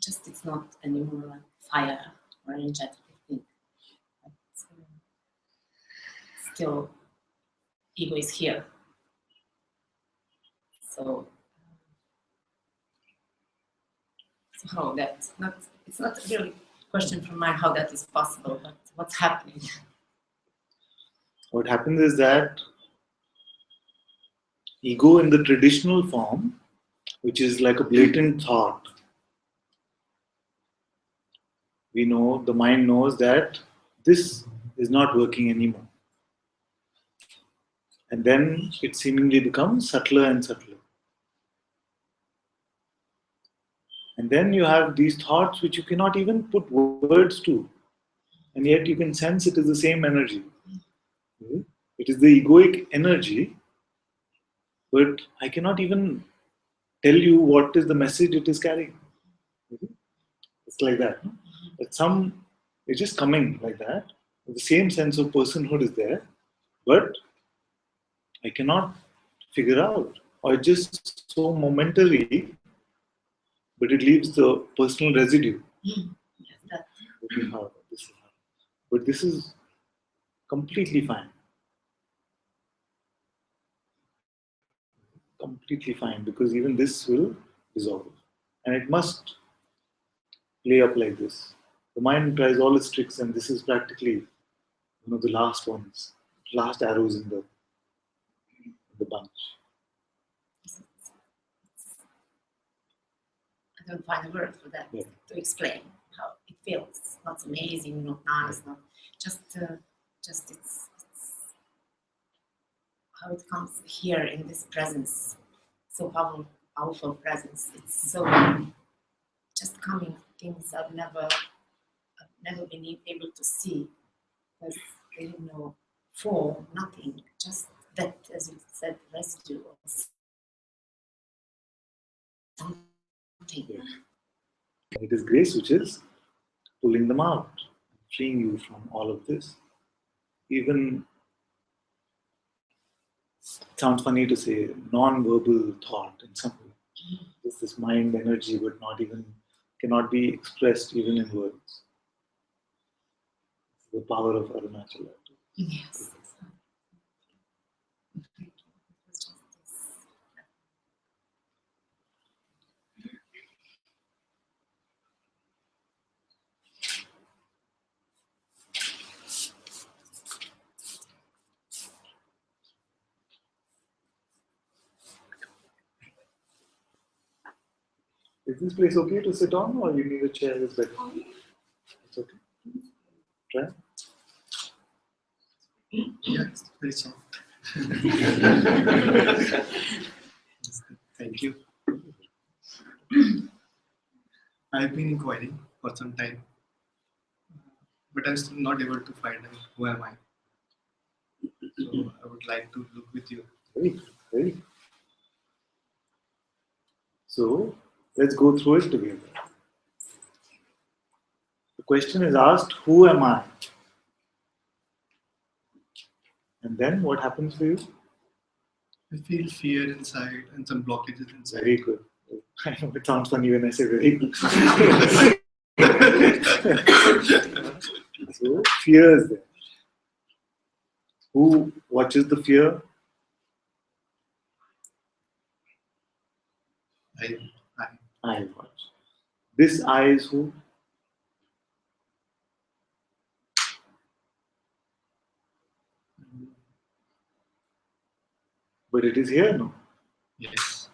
E: Just it's not anymore like fire or energetic thing. But, still, ego is here. So how that, it's not really a question from mine how that is possible, but what's happening.
A: What happens is that ego in the traditional form, which is like a blatant thought, we know, the mind knows that this is not working anymore. And then it seemingly becomes subtler and subtler. And then you have these thoughts which you cannot even put words to, and yet you can sense it is the same energy. It is the egoic energy, but I cannot even tell you what is the message it is carrying. It's like that. No? It's just coming like that. The same sense of personhood is there, but I cannot figure out, or just so momentary, but it leaves the personal residue. But this is completely fine. Completely fine, because even this will dissolve. And it must play up like this. The mind tries all its tricks, and this is practically one of the last ones, last arrows in the bunch.
E: I don't find a word for that to explain how it feels. Not amazing, not nice, not just it's how it comes here in this presence, so powerful presence. It's so just coming things I've never been able to see. There's really no form, nothing, just that, as you said, residue of something.
A: It is grace which is pulling them out, freeing you from all of this. Even it sounds funny to say non-verbal thought in some way. This mind energy but cannot be expressed even in words. The power of Arunachala.
E: Yes.
A: Is this place okay to sit on, or you need a chair? Is better? It's okay. Try.
B: Yeah, it's very soft. Thank you. I've been inquiring for some time, but I'm still not able to find out who am I. So I would like to look with you.
A: Very good. Very good. So let's go through it together. The question is asked, who am I? And then what happens for you?
B: I feel fear inside and some blockages inside.
A: Very good. I know it sounds funny when I say very good. So fear is there. Who watches the fear? I watch. This I is who? But it is here, no?
B: Yes.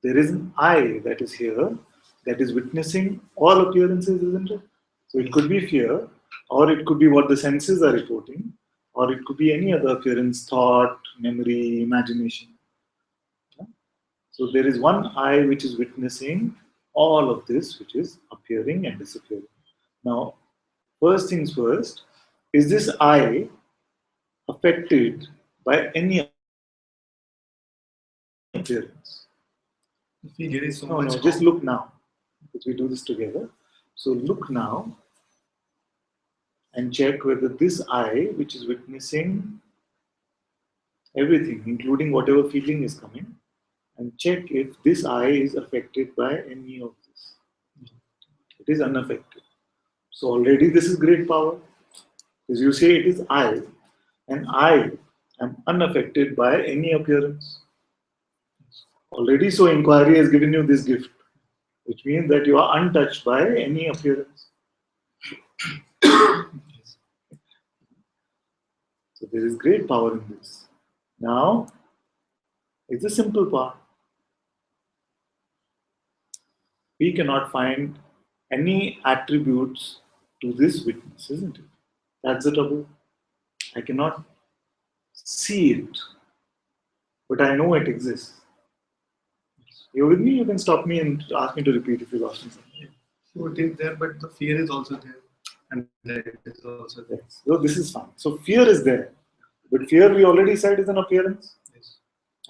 A: There is an I that is here, that is witnessing all appearances, isn't it? So it could be fear, or it could be what the senses are reporting, or it could be any other appearance, thought, memory, imagination. Yeah? So there is one I which is witnessing all of this, which is appearing and disappearing. Now, first things first, is this I affected by any appearance?
B: I feel there is so
A: No,
B: much.
A: no, just look now. Because we do this together. So look now and check whether this I, which is witnessing everything, including whatever feeling is coming, and check if this I is affected by any of this. It is unaffected. So already this is great power. Because you say it is I, and I am unaffected by any appearance. Already, so inquiry has given you this gift, which means that you are untouched by any appearance. So there is great power in this. Now, it's a simple part. We cannot find any attributes to this witness, isn't it? That's the trouble. I cannot see it, but I know it exists. You're with me? You can stop me and ask me to repeat if you lost something.
B: So it is there, but the fear is also there. And that is also there.
A: Yes. So this is fine. So fear is there. But fear, we already said, is an appearance.
B: Yes.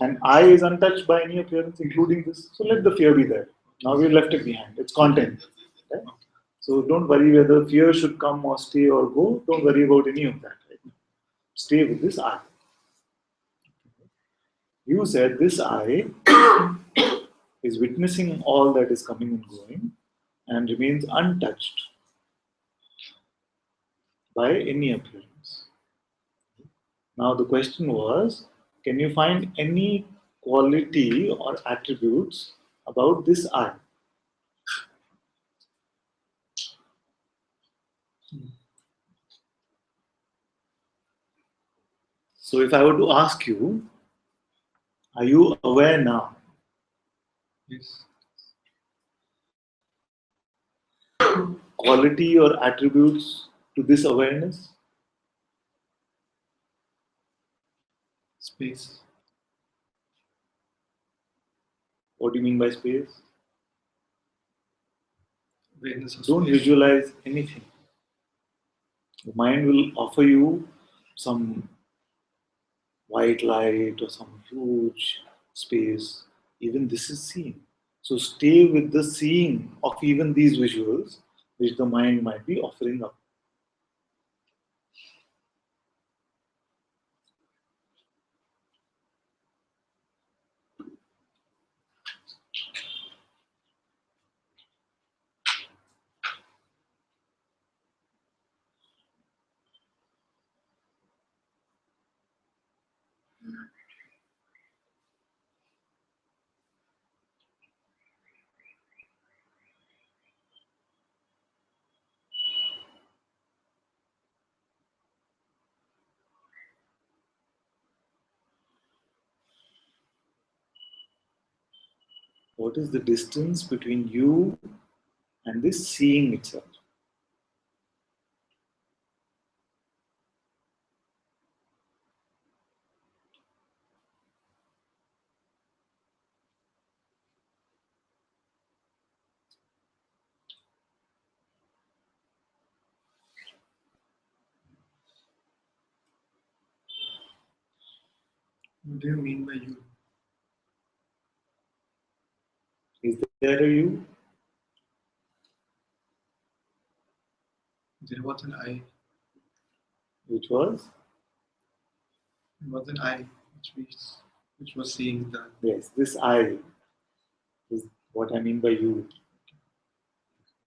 A: And I is untouched by any appearance, including this. So let the fear be there. Now we've left it behind. It's content. Right? So don't worry whether fear should come or stay or go. Don't worry about any of that. Right? Stay with this I. You said this I is witnessing all that is coming and going and remains untouched by any appearance. Now the question was, can you find any quality or attributes about this I? So if I were to ask you, are you aware now?
B: Yes.
A: Quality or attributes to this awareness?
B: Space.
A: What do you mean by space?
B: Awareness of
A: Don't
B: space.
A: visualize anything. The mind will offer you some white light or some huge space. Even this is seen. So stay with the seeing of even these visuals which the mind might be offering up. What is the distance between you and this seeing itself?
B: What do you mean by you?
A: Is there a you?
B: There was an I.
A: Which was?
B: There was an I which was seeing the.
A: Yes, this I is what I mean by you.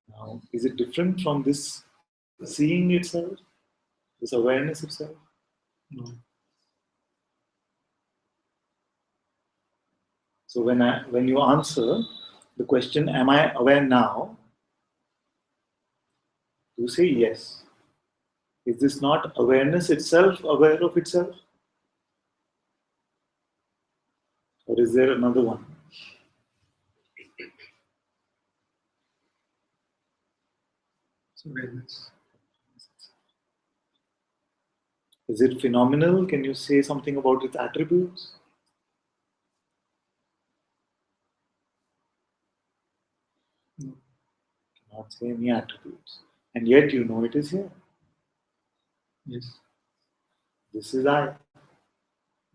A: Now, is it different from this seeing itself? This awareness itself?
B: No.
A: So when you answer the question, am I aware now? You say yes. Is this not awareness itself aware of itself? Or is there another one?
B: It's awareness.
A: Is it phenomenal? Can you say something about its attributes?
B: No.
A: Cannot say any attributes. And yet you know it is here.
B: Yes.
A: This is I.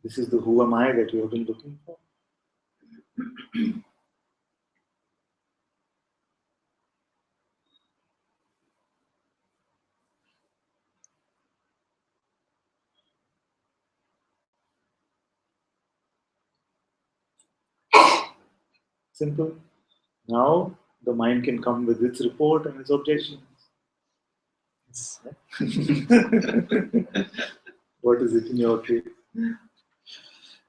A: This is the who am I that you have been looking for. Simple. Now the mind can come with its report and its objections.
B: Yes.
A: What is it in your case?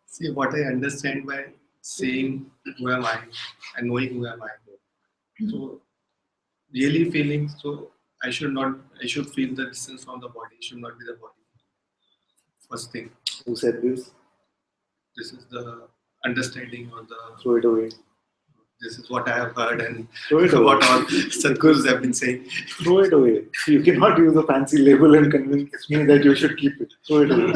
B: See, what I understand by saying who am I and knowing who am I. So, really feeling, so I should feel the distance from the body, it should not be the body. First thing,
A: Who said this?
B: this is the understanding or the,
A: Throw it away.
B: this is what I have heard and
A: Throw it away.
B: what all Sadhgurus have been saying.
A: Throw it away. You cannot use a fancy label and convince me that you should keep it. Throw it away.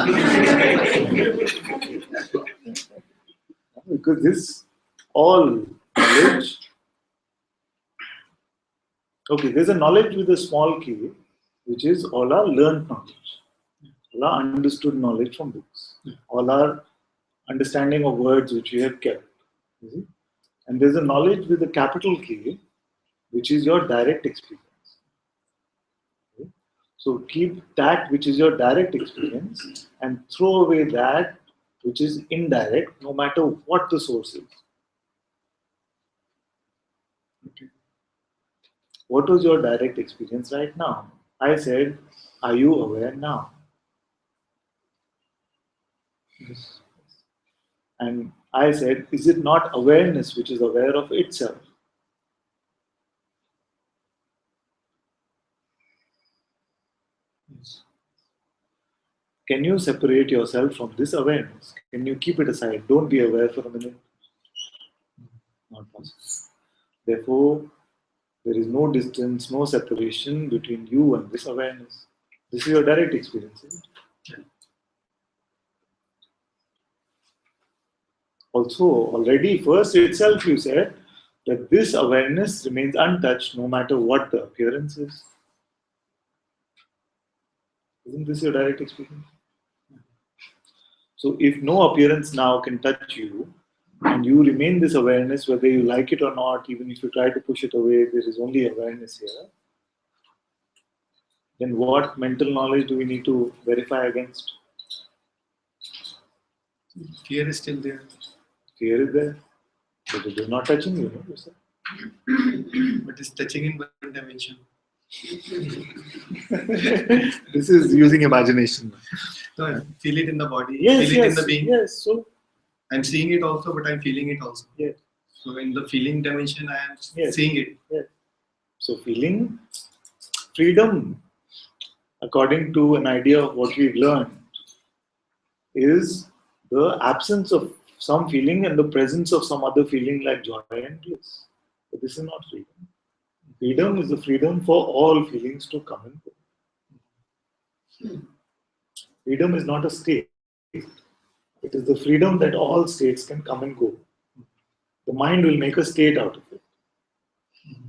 A: Because this all knowledge. Okay, there's a knowledge with a small k, which is all our learned knowledge, all our understood knowledge from books, all our understanding of words which we have kept. You see? And there's a knowledge with a capital K, which is your direct experience. Okay? So keep that which is your direct experience and throw away that which is indirect, no matter what the source is.
B: Okay.
A: What was your direct experience right now? I said, are you aware now?
B: Yes.
A: And I said, is it not awareness which is aware of itself?
B: Yes.
A: Can you separate yourself from this awareness? Can you keep it aside? Don't be aware for a minute. Not possible. Therefore, there is no distance, no separation between you and this awareness. This is your direct experience, isn't it?
B: Yeah.
A: Also, already first itself you said that this awareness remains untouched no matter what the appearance is. Isn't this your direct experience? So if no appearance now can touch you, and you remain this awareness whether you like it or not, even if you try to push it away, there is only awareness here. Then what mental knowledge do we need to verify against?
B: Fear is still there,
A: Fear is there, but it is not touching you, no? You said.
B: but it's touching in one dimension.
A: This is using imagination.
B: So I feel it in the body,
A: Yes,
B: feel it in
A: yes,
B: the being.
A: yes. So
B: I'm seeing it also, but I'm feeling it also.
A: yes,
B: So in the feeling dimension, I am
A: Yes.
B: seeing it.
A: yes. So feeling freedom, according to an idea of what we've learned, is the absence of some feeling and the presence of some other feeling like joy and bliss. But this is not freedom. Freedom is the freedom for all feelings to come and go. Freedom is not a state. It is the freedom that all states can come and go. The mind will make a state out of it.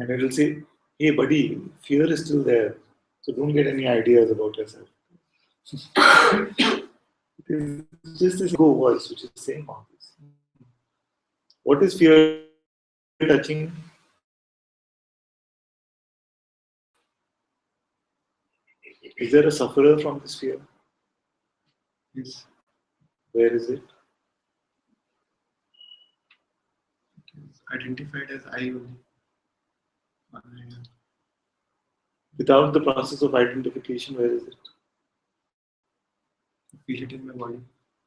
A: And it will say, hey buddy, fear is still there. So don't get any ideas about yourself. It is just this ego voice which is saying all this. What is fear touching? Is there a sufferer from this fear?
B: Yes.
A: Where is it?
B: It's identified as I only.
A: Without the process of identification, where is it?
B: I feel it in my body.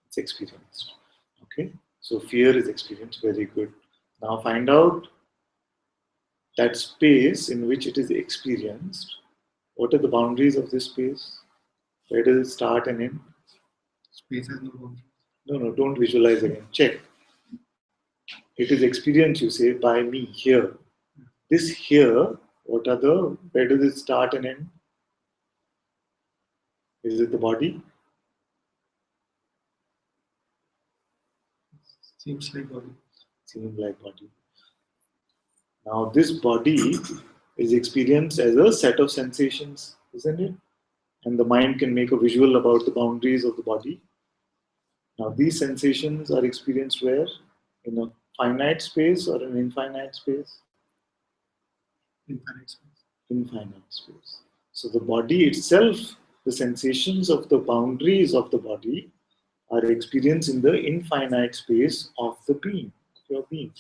A: It's experienced. Okay? So fear is experienced. Very good. Now find out that space in which it is experienced. What are the boundaries of this space? Where does it start and end?
B: Space has no boundaries.
A: No, don't visualize again. Check. It is experienced, you say, by me here. This here, where does it start and end? Is it the body?
B: Seems like body.
A: Seems like body. Now this body is experienced as a set of sensations, isn't it? And the mind can make a visual about the boundaries of the body. Now these sensations are experienced where? In a finite space or an infinite space?
B: Infinite space.
A: Infinite space. So the body itself, the sensations of the boundaries of the body are experienced in the infinite space of the being, of your being.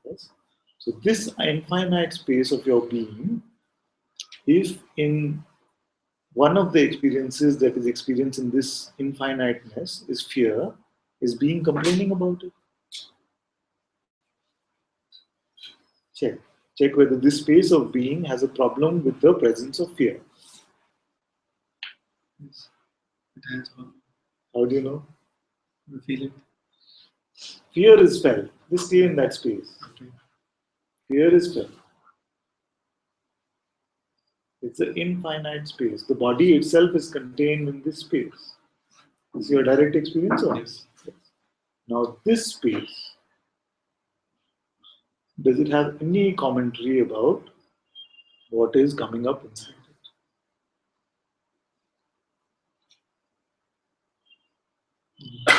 A: Yes. So this infinite space of your being, if in one of the experiences that is experienced in this infiniteness is fear, is being complaining about it. Check. Check whether this space of being has a problem with the presence of fear.
B: Yes. It has one.
A: How do you know?
B: I feel it.
A: Fear is felt. Just stay in that space.
B: Okay.
A: Fear is felt. It's an infinite space. The body itself is contained in this space. Is your direct experience or?
B: Yes.
A: Now this space, does it have any commentary about what is coming up inside it?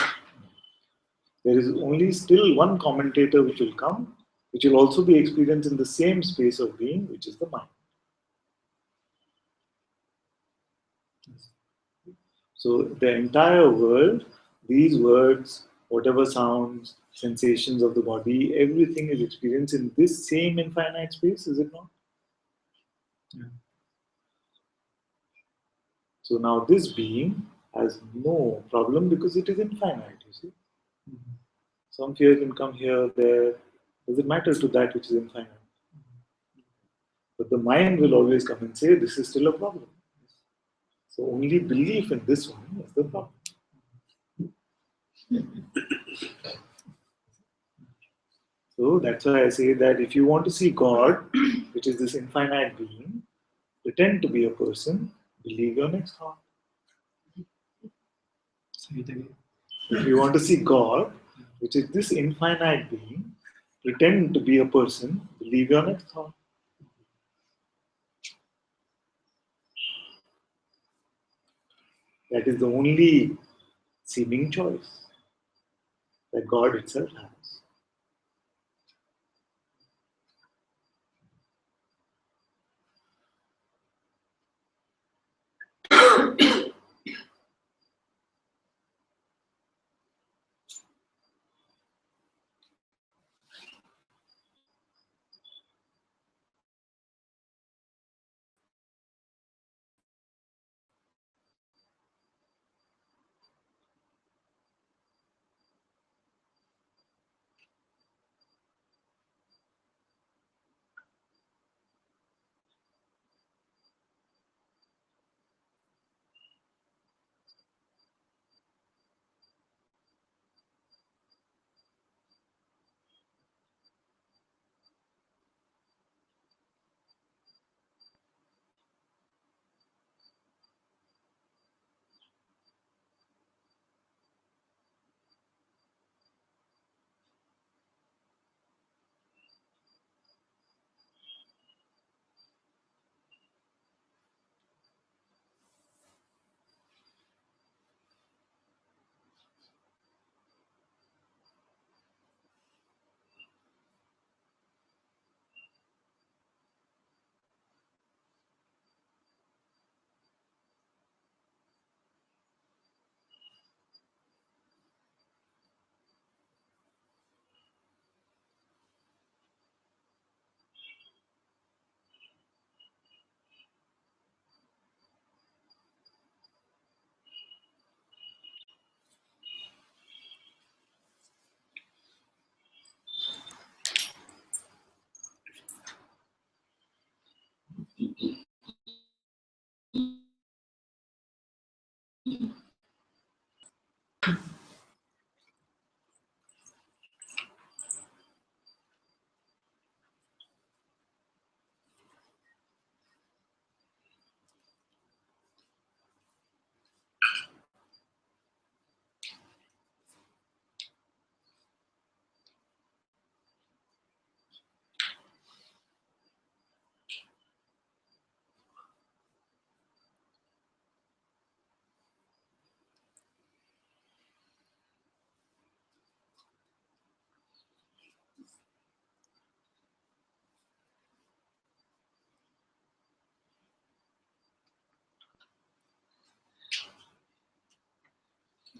A: There is only still one commentator which will come, which will also be experienced in the same space of being, which is the mind. So the entire world, these words, whatever sounds, sensations of the body, everything is experienced in this same infinite space, is it not?
B: Yeah.
A: So now this being has no problem because it is infinite, you see.
B: Mhm.
A: Some fear can come here, there. Does it matter to that which is infinite? But the mind will always come and say, this is still a problem. So only belief in this one is the problem. So that's why I say that if you want to see God, which is this infinite being, pretend to be a person, believe your next thought.
B: Say it again.
A: If you want to see God, which is this infinite being, pretend to be a person, believe your next thought. That is the only seeming choice that God itself has.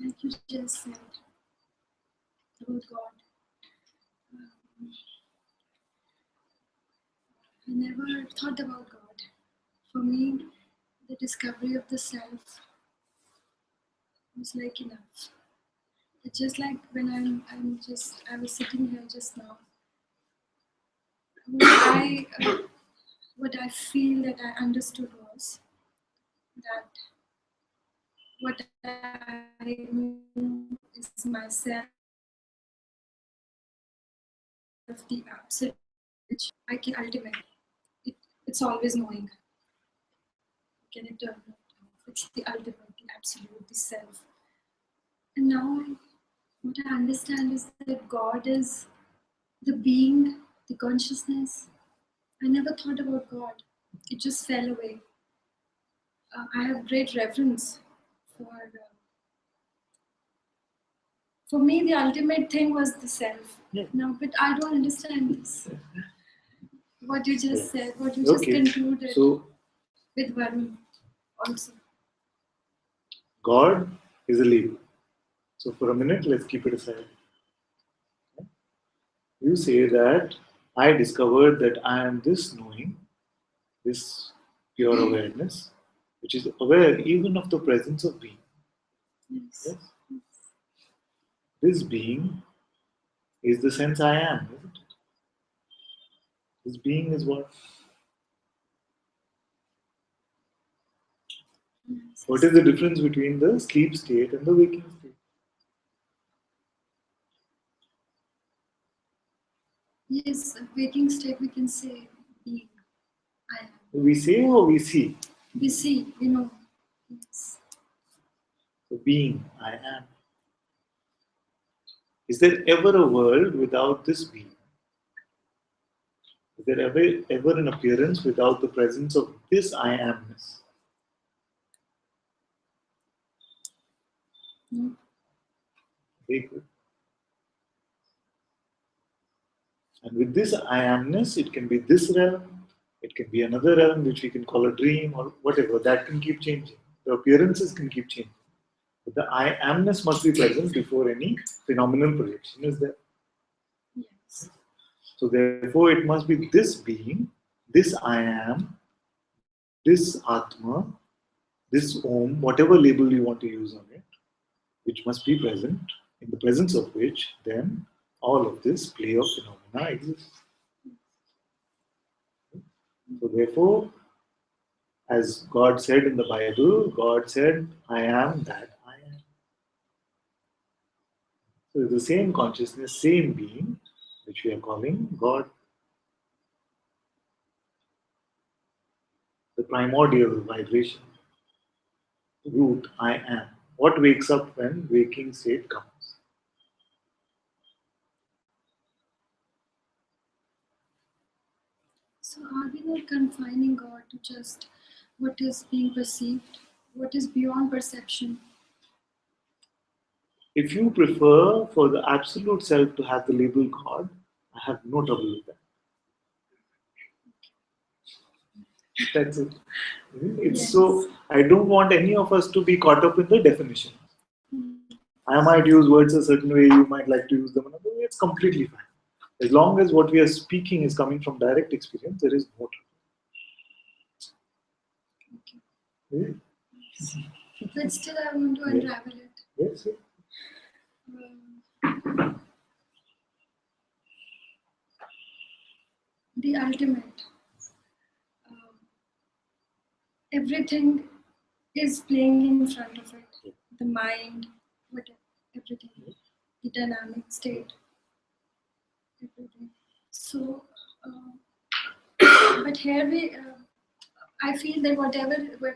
C: Like you just said about God. I never thought about God. For me, the discovery of the self was like enough. It's just like when I was sitting here just now. What what I feel that I understood was that what I know is myself, the absolute, which I can ultimate. It's always knowing. Can it turn out? It's the ultimate, the absolute, the self. And now what I understand is that God is the being, the consciousness. I never thought about God. It just fell away. I have great reverence for me, the ultimate thing was the self.
A: Yeah.
C: No, but I don't understand this. What you just said, what you just
A: Okay.
C: concluded
A: So
C: with Varun also.
A: God is a label. So for a minute, let's keep it aside. You say that I discovered that I am this knowing, this pure awareness, which is aware even of the presence of being.
C: Yes.
A: Yes? This being is the sense I am, isn't it? This being is what?
C: Yes.
A: What is the difference between the sleep state and the waking state?
C: Yes, waking state we can say being. I am.
A: We say or we see?
C: We see, you know. Yes.
A: The being, I am. Is there ever a world without this being? Is there ever an appearance without the presence of this I amness?
C: No.
A: Very good. And with this I amness, it can be this realm, it can be another realm which we can call a dream or whatever. That can keep changing. The appearances can keep changing. But the I amness must be present before any phenomenal projection is there.
C: Yes.
A: So therefore, it must be this being, this I am, this Atma, this Om, whatever label you want to use on it, which must be present, in the presence of which then all of this play of phenomena exists. So therefore, as God said in the Bible, God said, I am that I am. So it's the same consciousness, same being, which we are calling God. The primordial vibration, root, I am. What wakes up when waking state comes?
C: So are we not confining God to just what is being perceived, what is beyond perception?
A: If you prefer for the absolute self to have the label God, I have no trouble with that. That's it. It's
C: Yes.
A: so, I don't want any of us to be caught up in the definition.
C: Mm.
A: I might use words a certain way, you might like to use them another way, it's completely fine. As long as what we are speaking is coming from direct experience, there is no trouble.
C: But still I want to unravel it.
A: Yes, yes.
C: The ultimate. Everything
F: is playing in front of it. The mind, whatever, everything, the dynamic state, everything. So, but here I feel that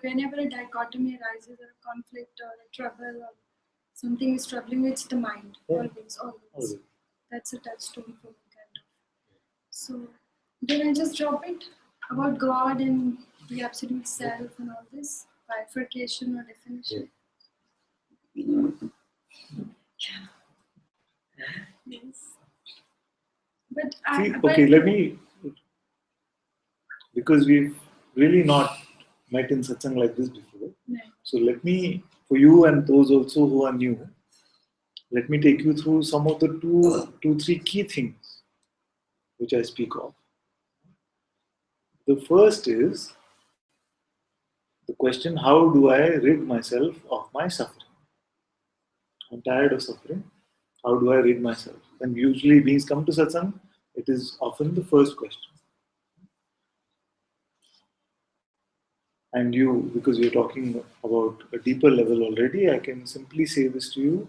F: whenever a dichotomy arises, or a conflict, or a trouble, or something is troubling, it's the mind.
A: Yeah.
F: Always. That's a touchstone for me, kind of. So then I just drop it about God and the absolute self and all this bifurcation or definition. Yes. But
A: See, okay, let me, because we've really not met in satsang like this before.
F: No.
A: So let me, for you and those also who are new, let me take you through some of the two, three key things which I speak of. The first is the question, how do I rid myself of my suffering? I'm tired of suffering. How do I rid myself? And usually beings come to satsang, it is often the first question. And you, because you're talking about a deeper level already, I can simply say this to you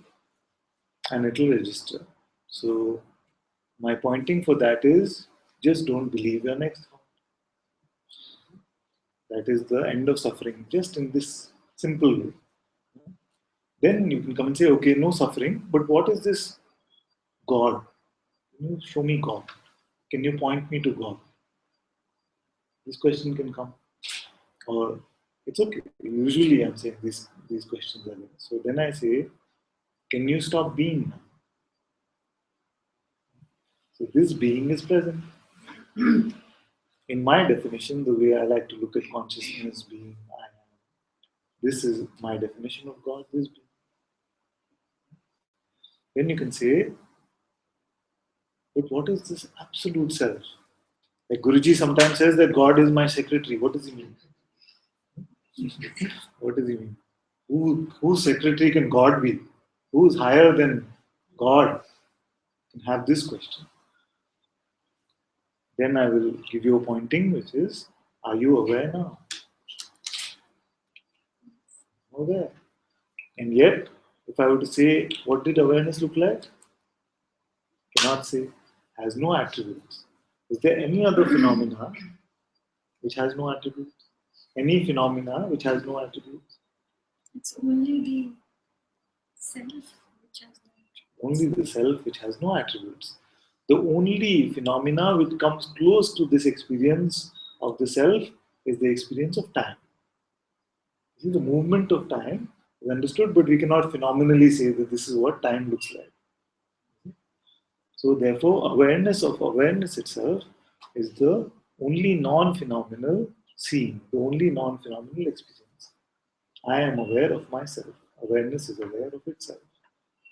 A: and it will register. So my pointing for that is just don't believe your next thought. That is the end of suffering, just in this simple way. Then you can come and say, okay, no suffering, but what is this God? Can you show me God? Can you point me to God? This question can come. Or it's okay. Usually I'm saying these questions are there. So then I say, can you stop being now? So this being is present. In my definition, the way I like to look at consciousness being, I am. This is my definition of God, this being. Then you can say, but what is this absolute self? Like Guruji sometimes says that God is my secretary. What does he mean? What does he mean? Whose secretary can God be? Who is higher than God? Can have this question. Then I will give you a pointing, which is, are you aware now? Aware. And yet, if I were to say, what did awareness look like? Cannot say. Has no attributes. Is there any other phenomena which has no attributes? Any phenomena which has no attributes?
F: it's only the self which has no attributes.
A: Only the self which has no attributes. The only phenomena which comes close to this experience of the self is the experience of time. See, the movement of time is understood, but we cannot phenomenally say that this is what time looks like. So therefore, awareness of awareness itself is the only non-phenomenal seeing, the only non-phenomenal experience. I am aware of myself. Awareness is aware of itself.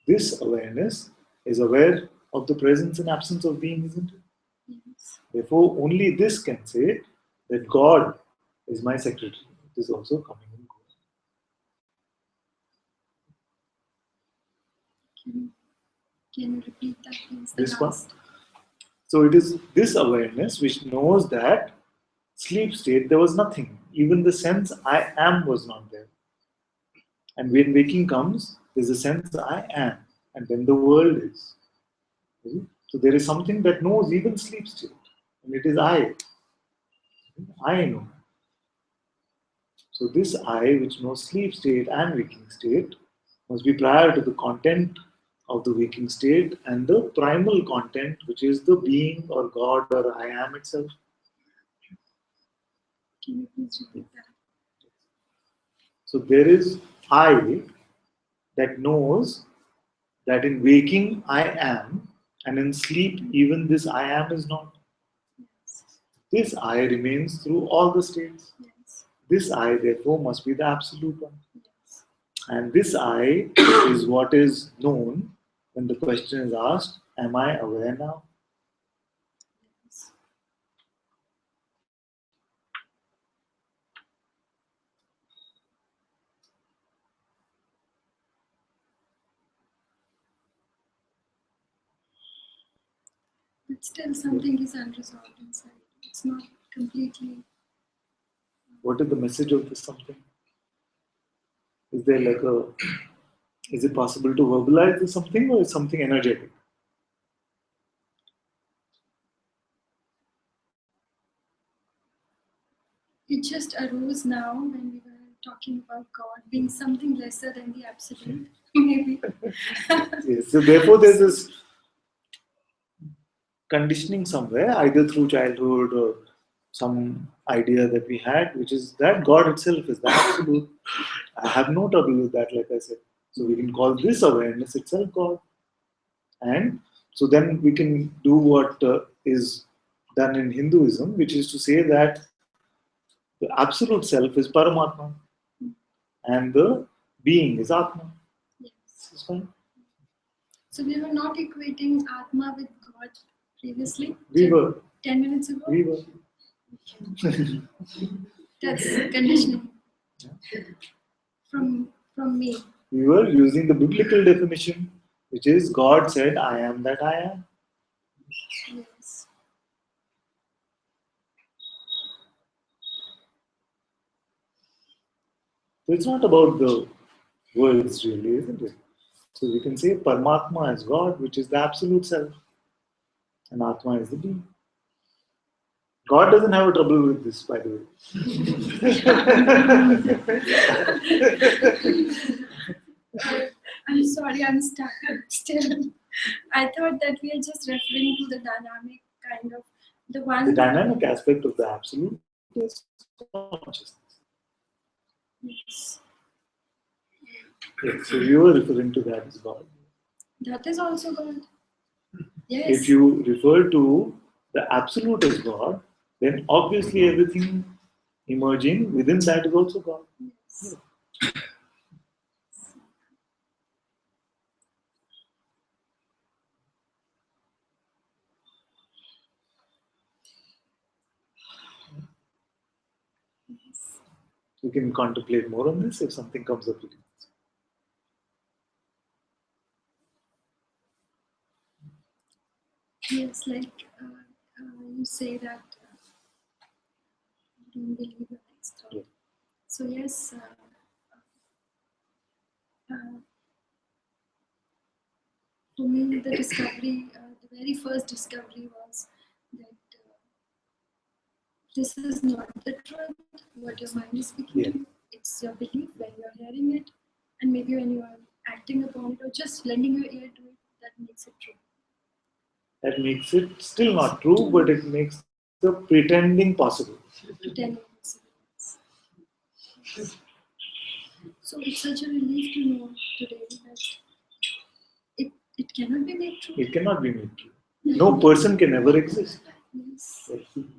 A: This awareness is aware of the presence and absence of being, isn't it?
F: Yes.
A: Therefore, only this can say that God is my secretary. It is also coming and going.
F: Can you repeat that, please? The
A: This one.
F: last.
A: So it is this awareness which knows that sleep state there was nothing. Even the sense I am was not there. And when waking comes, there's a sense I am, and then the world is. So there is something that knows even sleep state, and it is I. I know. So this I, which knows sleep state and waking state, must be prior to the content of the waking state and the primal content, which is the being or God or I am itself.
F: Can you please repeat that?
A: So there is I that knows that in waking I am, and in sleep even this I am is not.
F: Yes.
A: This I remains through all the states.
F: Yes.
A: This I therefore must be the absolute one.
F: Yes.
A: And this I is what is known when the question is asked, am I aware now?
F: Yes. But still something is unresolved inside. It's not completely.
A: What is the message of this something? Is there like a, is it possible to verbalize this something, or is something energetic?
F: It just arose now when we were talking about God being something lesser than the absolute, maybe.
A: Yes. So therefore there's this conditioning somewhere, either through childhood or some idea that we had, which is that God itself is the absolute. I have no trouble with that, like I said. So we can call this awareness itself God. And so then we can do what is done in Hinduism, which is to say that the absolute self is Paramatma and the being is Atma.
F: Yes.
A: This is fine.
F: So we were not equating Atma with God previously.
A: We were.
F: 10 minutes ago.
A: We were.
F: That's conditioning from me.
A: We were using the biblical definition, which is God said, I am that I am.
F: Yes.
A: So it's not about the words really, isn't it? So we can say Paramatma is God, which is the absolute self, and Atma is the being. God doesn't have a trouble with this, by the way.
F: I'm sorry, I'm stuck still. I thought that we are just referring to the dynamic kind of the one.
A: The dynamic aspect of the absolute is consciousness.
F: Yes.
A: Yes, so you were referring to that as God.
F: That is also God. Yes.
A: If you refer to the absolute as God, then obviously everything emerging within that is also God.
F: Yes.
A: You can contemplate more on this if something comes up.
F: Yes, like you say that you don't believe your next thought.
A: Yeah.
F: So yes, for me the discovery, the very first discovery was that this is not the truth, what your mind is speaking to you. It's your belief when you're hearing it, and maybe when you are acting upon it or just lending your ear to it, that makes it true.
A: That makes it still not true, but it makes the pretending possible.
F: Pretending possibilities. So it's such a relief to know today that it cannot be made true.
A: It cannot be made true. No person can ever exist.
F: Yes,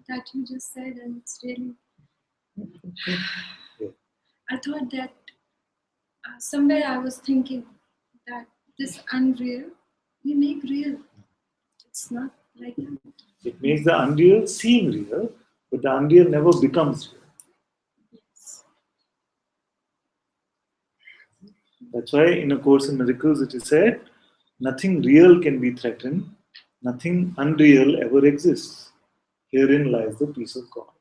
F: that you just said, and it's really.
A: Yeah.
F: I thought that somewhere I was thinking that this unreal we make real. It's not like that.
A: It makes the unreal seem real, but the unreal never becomes real.
F: Yes.
A: That's why in A Course in Miracles it is said, nothing real can be threatened, nothing unreal ever exists. Herein lies the peace of God.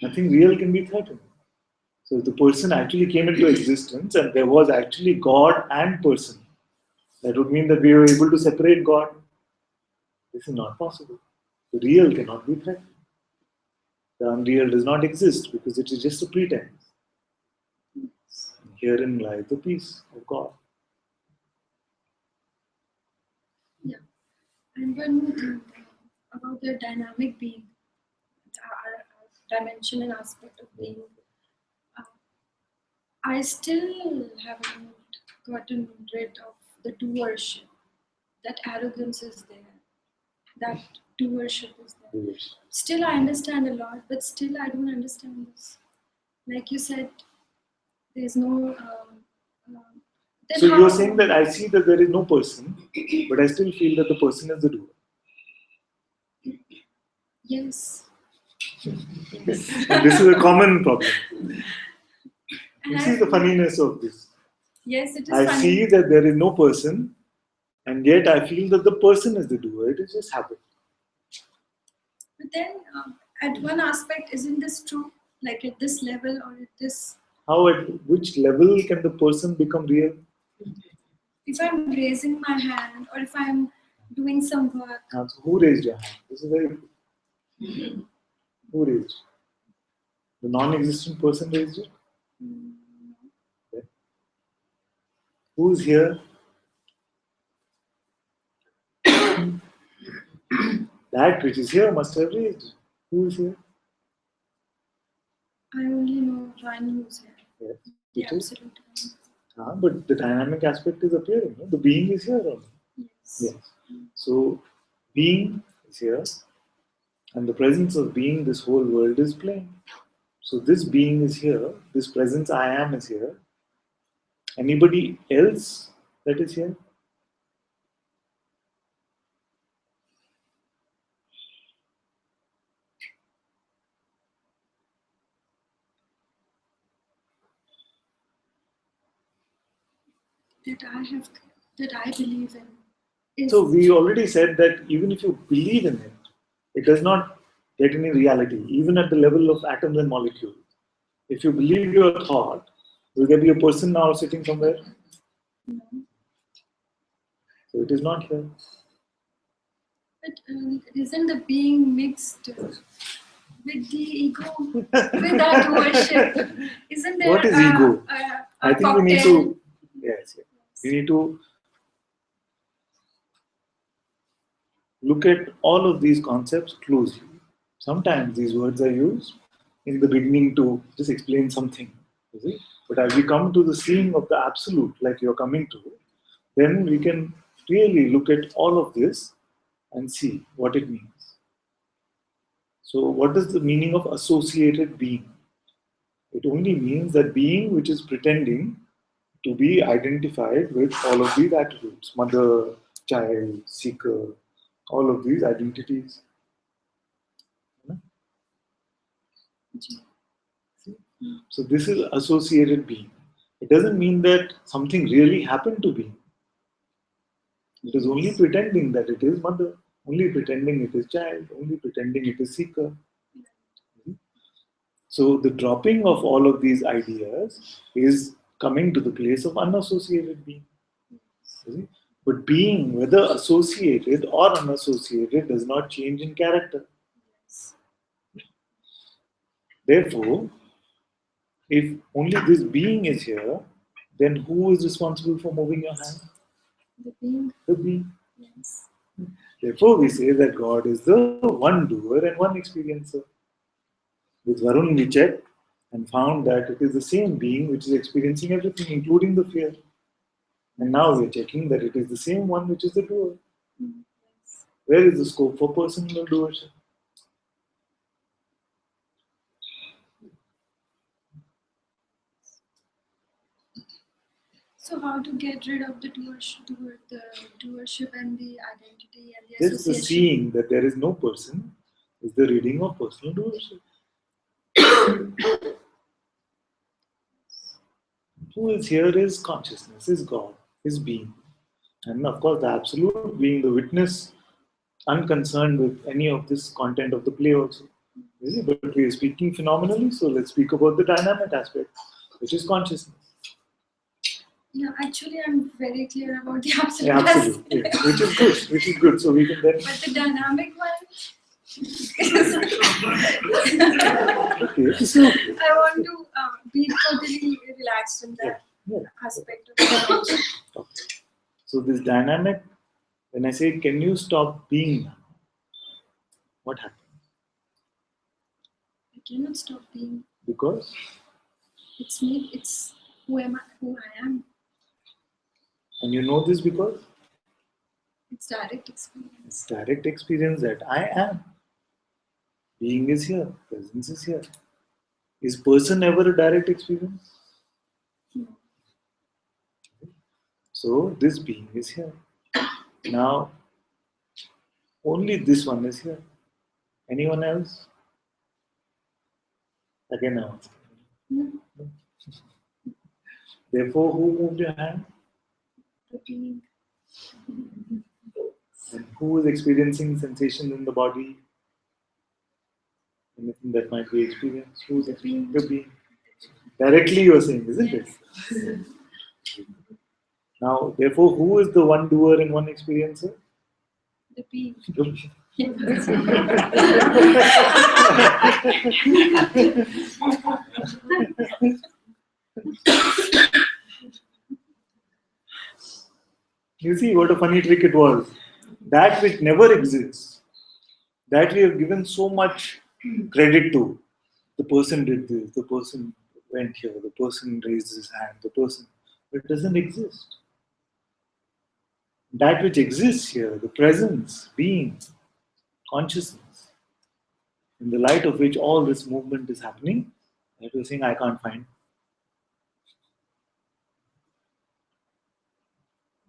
A: Nothing real can be threatened. So if the person actually came into existence and there was actually God and person, that would mean that we were able to separate God. This is not possible. The real cannot be threatened. The unreal does not exist because it is just a pretense. Herein lies the peace of God.
F: Yeah. And one more thing about the dynamic being, our dimension and aspect of being. I still haven't gotten rid of the doership. That arrogance is there. That doership is there. Still, I understand a lot, but still, I don't understand this. Like you said, there's no. Then
A: So
F: how-
A: you're saying that I see that there is no person, but I still feel that the person is the doer.
F: Yes.
A: And this is a common problem.
F: And
A: You see the funniness of this.
F: Yes, it is
A: I
F: funny.
A: see that there is no person, and yet I feel that the person is the doer. It is just habit.
F: But then, at one aspect, isn't this true? Like at this level or at this
A: How at which level can the person become real?
F: If I'm raising my hand or if I'm doing some work,
A: So who raised your hand? This is very important. Who raised? The non-existent person raised it? Okay. Who's here? That which is here must have raised it. Who is here?
F: I only know one who's here.
A: Yes.
F: The
A: It is.
F: absolute one.
A: But the dynamic aspect is appearing. No? The being is here only.
F: Yes.
A: Yes. So being is here, and the presence of being, this whole world is playing. So this being is here, this presence I am is here. Anybody else that is here?
F: That I believe in is
A: So we already said that even if you believe in it, it does not get any reality, even at the level of atoms and molecules. If you believe your thought, will there be a person now sitting somewhere?
F: no.
A: So it is not here.
F: But isn't the being mixed with the ego, with that worship? Isn't there
A: What is ego?
F: a
A: I think we need
F: cocktail?
A: to, yes, we need to look at all of these concepts closely. Sometimes these words are used in the beginning to just explain something, you see? But as we come to the seeing of the absolute, like you're coming to, then we can really look at all of this and see what it means. So, what is the meaning of associated being? It only means that being which is pretending to be identified with all of these attributes: mother, child, seeker, all of these identities. So this is associated being. It doesn't mean that something really happened to being. It is only pretending that it is mother, only pretending it is child, only pretending it is seeker. So the dropping of all of these ideas is coming to the place of unassociated being. See? But being, whether associated or unassociated, does not change in character. Therefore, if only this being is here, then who is responsible for moving your hand?
F: The being,
A: The being.
F: yes.
A: Therefore, we say that God is the one doer and one experiencer. With Varun, we checked and found that it is the same being which is experiencing everything, including the fear. And now we are checking that it is the same one which is the doer.
F: Yes.
A: Where is the scope for personal doership?
F: So how to get rid of the doership and the identity and the
A: Just the
F: association?
A: seeing that there is no person is the reading of personal doership. Who is here is consciousness, is God, is being. And of course, the absolute being the witness, unconcerned with any of this content of the play also. You see, but we are speaking phenomenally, so let's speak about the dynamic aspect, which is consciousness.
F: Yeah, actually, I'm very clear about the absolute.
A: Yeah, absolute, yeah, which is good, which is good. So we can then.
F: But the dynamic one,
A: Okay, this is okay.
F: I want to be totally relaxed in that
A: Yeah.
F: aspect of the
A: Okay. So this dynamic, when I say, can you stop being now? What happens?
F: I cannot stop being.
A: Because
F: It's me. It's who am I? Who I am.
A: and you know this because
F: It's direct
A: it's
F: experience.
A: direct experience that I am. Being is here, presence is here. Is person ever a direct experience?
F: No.
A: So this being is here. Now only this one is here. Anyone else? Again, I ask.
F: No.
A: Therefore, who moved your hand?
F: The being.
A: And who is experiencing sensation in the body? Anything that might be experienced? Who's
F: The being.
A: the being? Directly you are saying, isn't it? Now, therefore, who is the one doer and one experiencer?
F: The being.
A: You see what a funny trick it was. That which never exists, that we have given so much credit to. The person did this, the person went here, the person raised his hand, the person. But it doesn't exist. That which exists here, the presence, being, consciousness, in the light of which all this movement is happening, that we're saying, I can't find.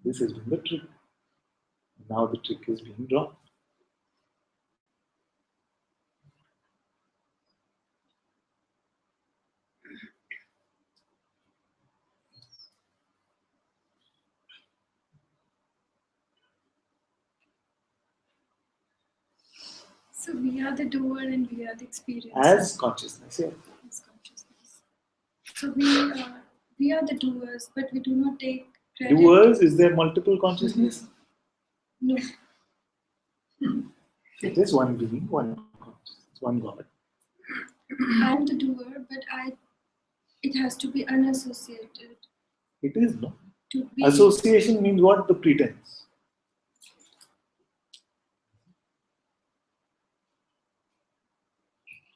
A: This has been the trick. Now the trick is being dropped.
F: So we are the doer and we are the experiencer.
A: As consciousness, yeah.
F: As consciousness. So we are the doers, but we do not take credit.
A: Doers, is there multiple consciousness?
F: No.
A: It is one being, one consciousness, one God.
F: I am the doer, but it has to be unassociated.
A: It is no.
F: To be
A: Association means what? The pretense.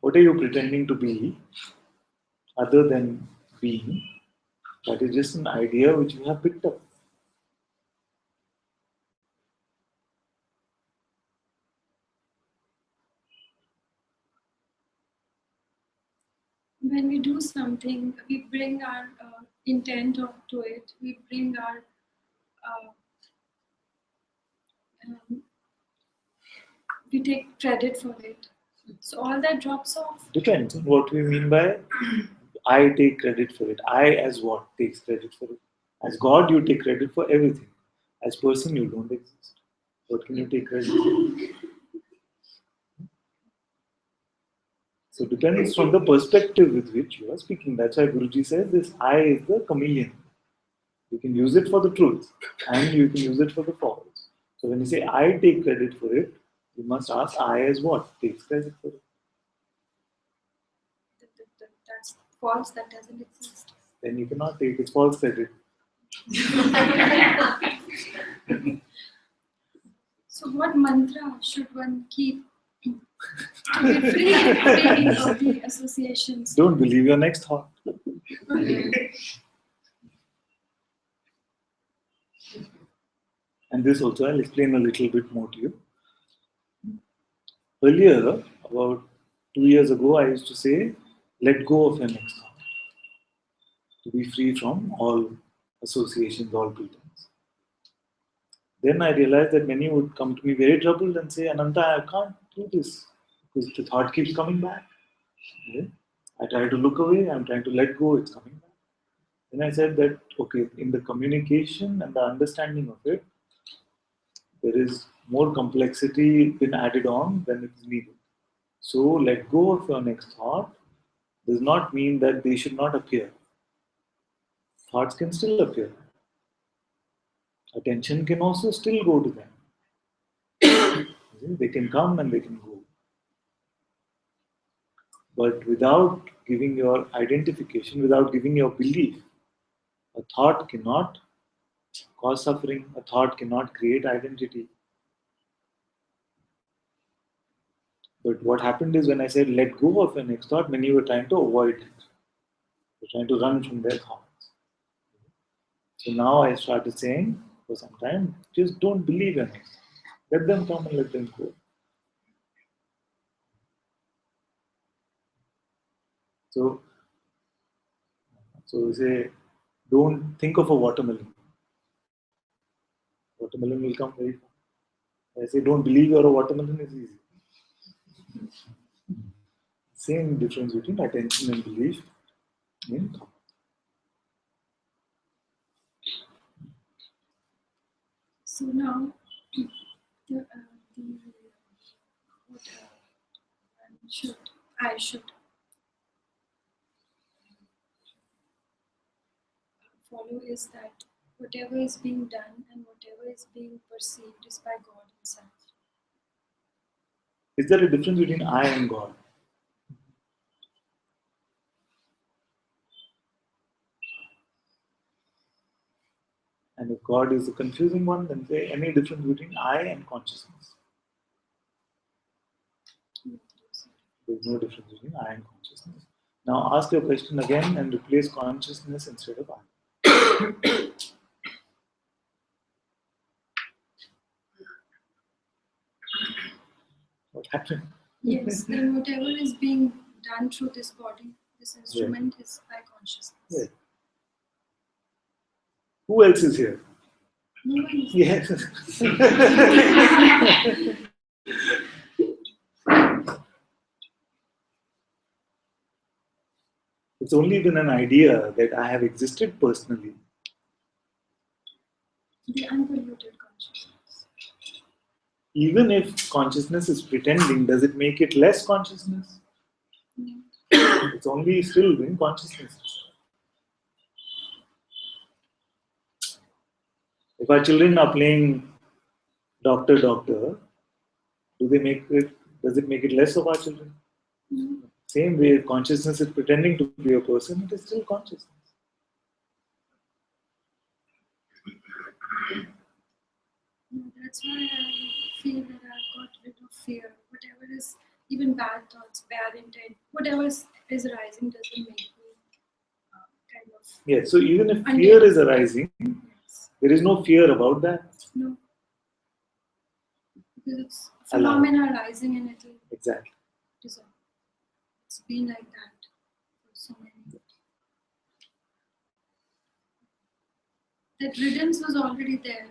A: What are you pretending to be other than being? That is just an idea which you have picked up.
F: when we do something, we bring our intent to it. We bring our we take credit for it. So all that drops off.
A: Depends on what we mean by I take credit for it. I as what takes credit for it? As God, you take credit for everything. As person, you don't exist. What can you take credit for? So it depends from the perspective with which you are speaking. That's why Guruji says this I is the chameleon. You can use it for the truth and you can use it for the false. So when you say I take credit for it, you must ask I as what takes credit for it.
F: That's false, that doesn't exist.
A: Then you cannot take it false credit.
F: So what mantra should one keep to be free of the associations?
A: Don't believe your next thought. And this also I'll explain a little bit more to you. Earlier, about 2 years ago, I used to say, let go of your next thought. To be free from all associations, all pretense. Then I realized that many would come to me very troubled and say, Ananta, I can't do this because the thought keeps coming back. Okay? I try to look away, I'm trying to let go, it's coming back. Then I said that, okay, in the communication and the understanding of it, there is more complexity been added on than it is needed. So let go of your next thought does not mean that they should not appear. Thoughts can still appear. Attention can also still go to them. They can come and they can go. But without giving your identification, without giving your belief, a thought cannot cause suffering, a thought cannot create identity. But what happened is when I said let go of your next thought, many were trying to avoid it. They're trying to run from their thoughts. So now I started saying for some time, just don't believe in it. Let them come and let them go. So we say, don't think of a watermelon. Watermelon will come very fast. I say, don't believe you're a watermelon is easy. Same difference between attention and belief in thought.
F: So now, I should follow is that whatever is being done and whatever is being perceived is by God Himself.
A: Is there a difference between I and God? And if God is a confusing one, then say any difference between I and consciousness? There is no difference between I and consciousness. Now ask your question again and replace consciousness instead of I. What happened?
F: Yes, then whatever is being done through this body, this instrument is by consciousness.
A: Yeah. Who else is here?
F: No one is
A: Yes. It's only been an idea that I have existed personally.
F: the unpolluted consciousness.
A: Even if consciousness is pretending, does it make it less consciousness?
F: No.
A: It's only still in consciousness. If our children are playing doctor, does it make it less of our children?
F: No.
A: Same way, if consciousness is pretending to be a person, it is still consciousness.
F: No, that's why I feel that I've got rid of fear. Whatever is, even bad thoughts, bad intent, whatever is arising doesn't make me kind of.
A: Yeah, so even if fear is arising,
F: Yes.
A: there is no fear about that.
F: No. Because it's
A: Allow.
F: phenomena arising and it will
A: Exactly.
F: dissolve. It's been like that for so many years. That riddance was already there.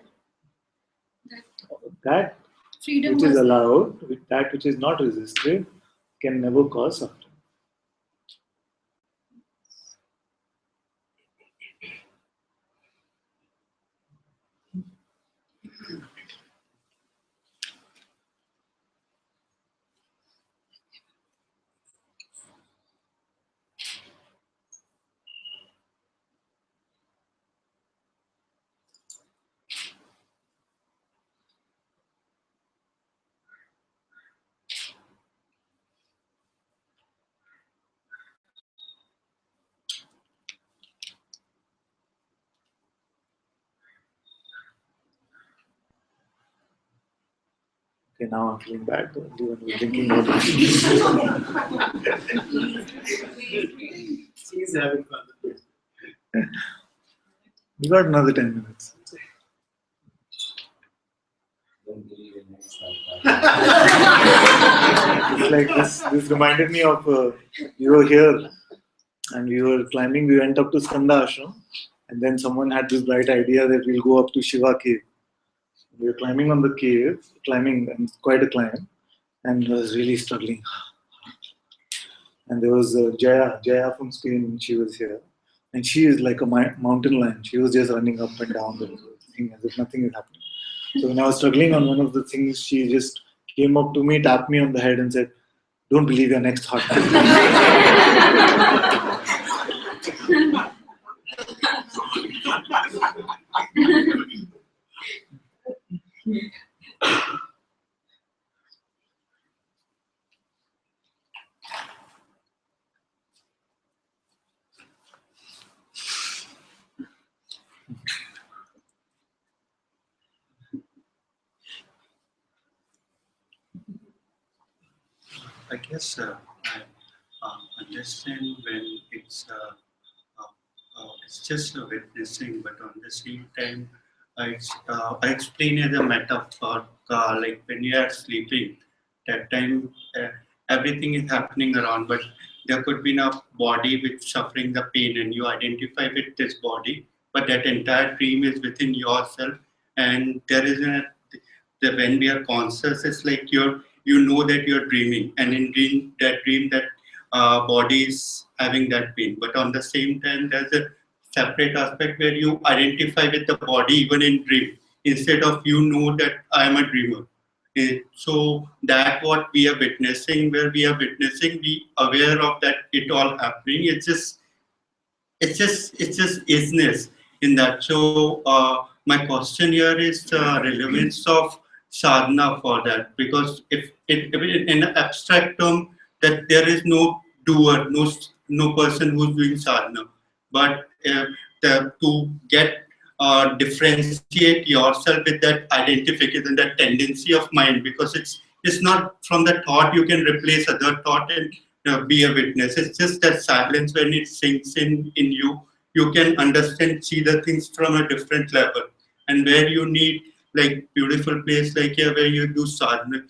A: That
F: Freedom
A: which
F: was
A: is
F: there.
A: allowed, that which is not resisted, can never cause suffering. Okay, now I'm feeling bad. The only one who's drinking water.
B: Please have it, Father.
A: You got another 10 minutes. It's like this reminded me of we were here and we were climbing. We went up to Skanda Ashram, and then someone had this bright idea that we'll go up to Shiva cave. We were climbing on the cave, and quite a climb, and I was really struggling. And there was Jaya from Spain. She was here, and she is like a mountain lion. She was just running up and down the thing as if nothing is happening. So when I was struggling on one of the things, she just came up to me, tapped me on the head, and said, "Don't believe your next thought."
G: I guess I understand when it's just a witnessing, but on the same time, I explain as a metaphor, like when you are sleeping, that time everything is happening around, but there could be a body which suffering the pain, and you identify with this body, but that entire dream is within yourself, and there is when we are conscious, it's like you know that you're dreaming, and in that body is having that pain. But on the same time, there's a separate aspect where you identify with the body even in dream, instead of you know that I am a dreamer. So that what we are witnessing, where we are witnessing, we aware of that it all happening. It's just isness. in that. So my question here is the relevance of sadhana for that, because if in an abstract term that there is no doer, no person who's doing sadhana, but to get differentiate yourself with that identification, that tendency of mind, because it's not from the thought you can replace other thought and be a witness. It's just that silence when it sinks in you, you can understand, see the things from a different level. And where you need like beautiful place like here where you do sadhana,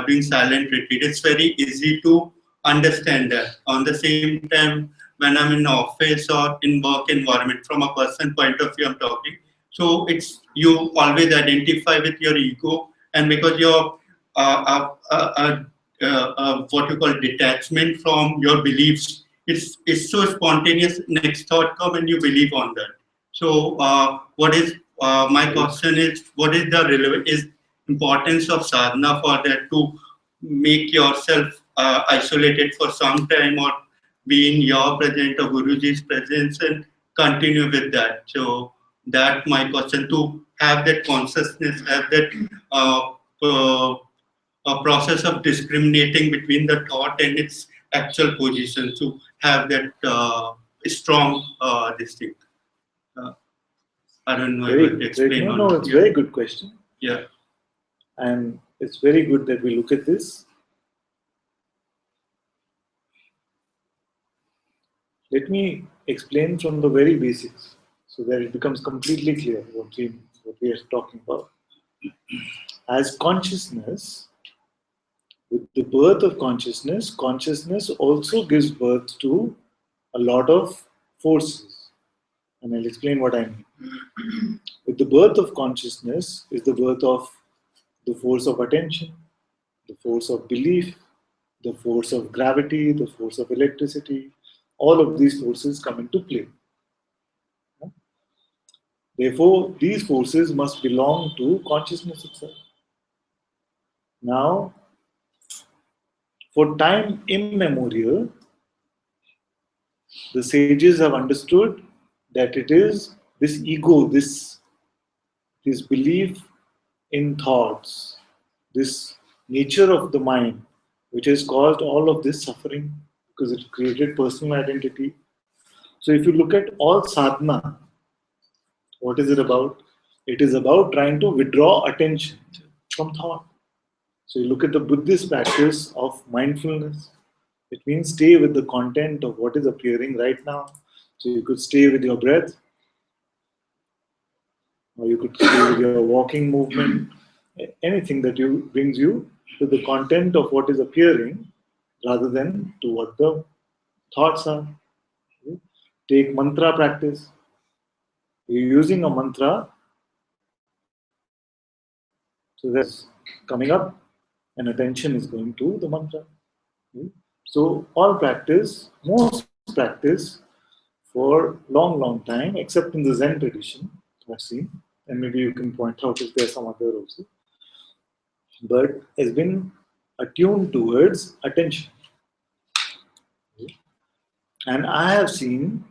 G: doing silent retreat, it's very easy to understand that. On the same time, when I'm in office or in work environment, from a person point of view, I'm talking. So it's you always identify with your ego, and because you're what you call detachment from your beliefs, it's so spontaneous. Next thought come and you believe on that. So what is my question is, what is the relevant is importance of sadhana for that, to make yourself isolated for some time or be in your presence or Guruji's presence and continue with that. So that my question, to have that consciousness, have that process of discriminating between the thought and its actual position, to have that strong distinct. I don't know
A: Very
G: if I
A: great.
G: explain
A: No,
G: or
A: no,
G: not.
A: it's
G: Yeah.
A: very good question.
G: Yeah.
A: And it's very good that we look at this. Let me explain from the very basics so that it becomes completely clear what we are talking about. As consciousness, with the birth of consciousness, consciousness also gives birth to a lot of forces. And I'll explain what I mean. With the birth of consciousness is the birth of the force of attention, the force of belief, the force of gravity, the force of electricity. All of these forces come into play. Therefore, these forces must belong to consciousness itself. Now, for time immemorial, the sages have understood that it is this ego, this belief in thoughts, this nature of the mind, which has caused all of this suffering because it created personal identity. So if you look at all sadhana, what is it about? It is about trying to withdraw attention from thought. So you look at the Buddhist practice of mindfulness. It means stay with the content of what is appearing right now. So you could stay with your breath, or you could stay with your walking movement, anything that brings you to the content of what is appearing rather than to what the thoughts are. Take mantra practice. You're using a mantra, so that's coming up, and attention is going to the mantra. So all practice, most practice for long time, except in the Zen tradition, I've seen, and maybe you can point out if there's some other also, but has been attuned towards attention. And I have seen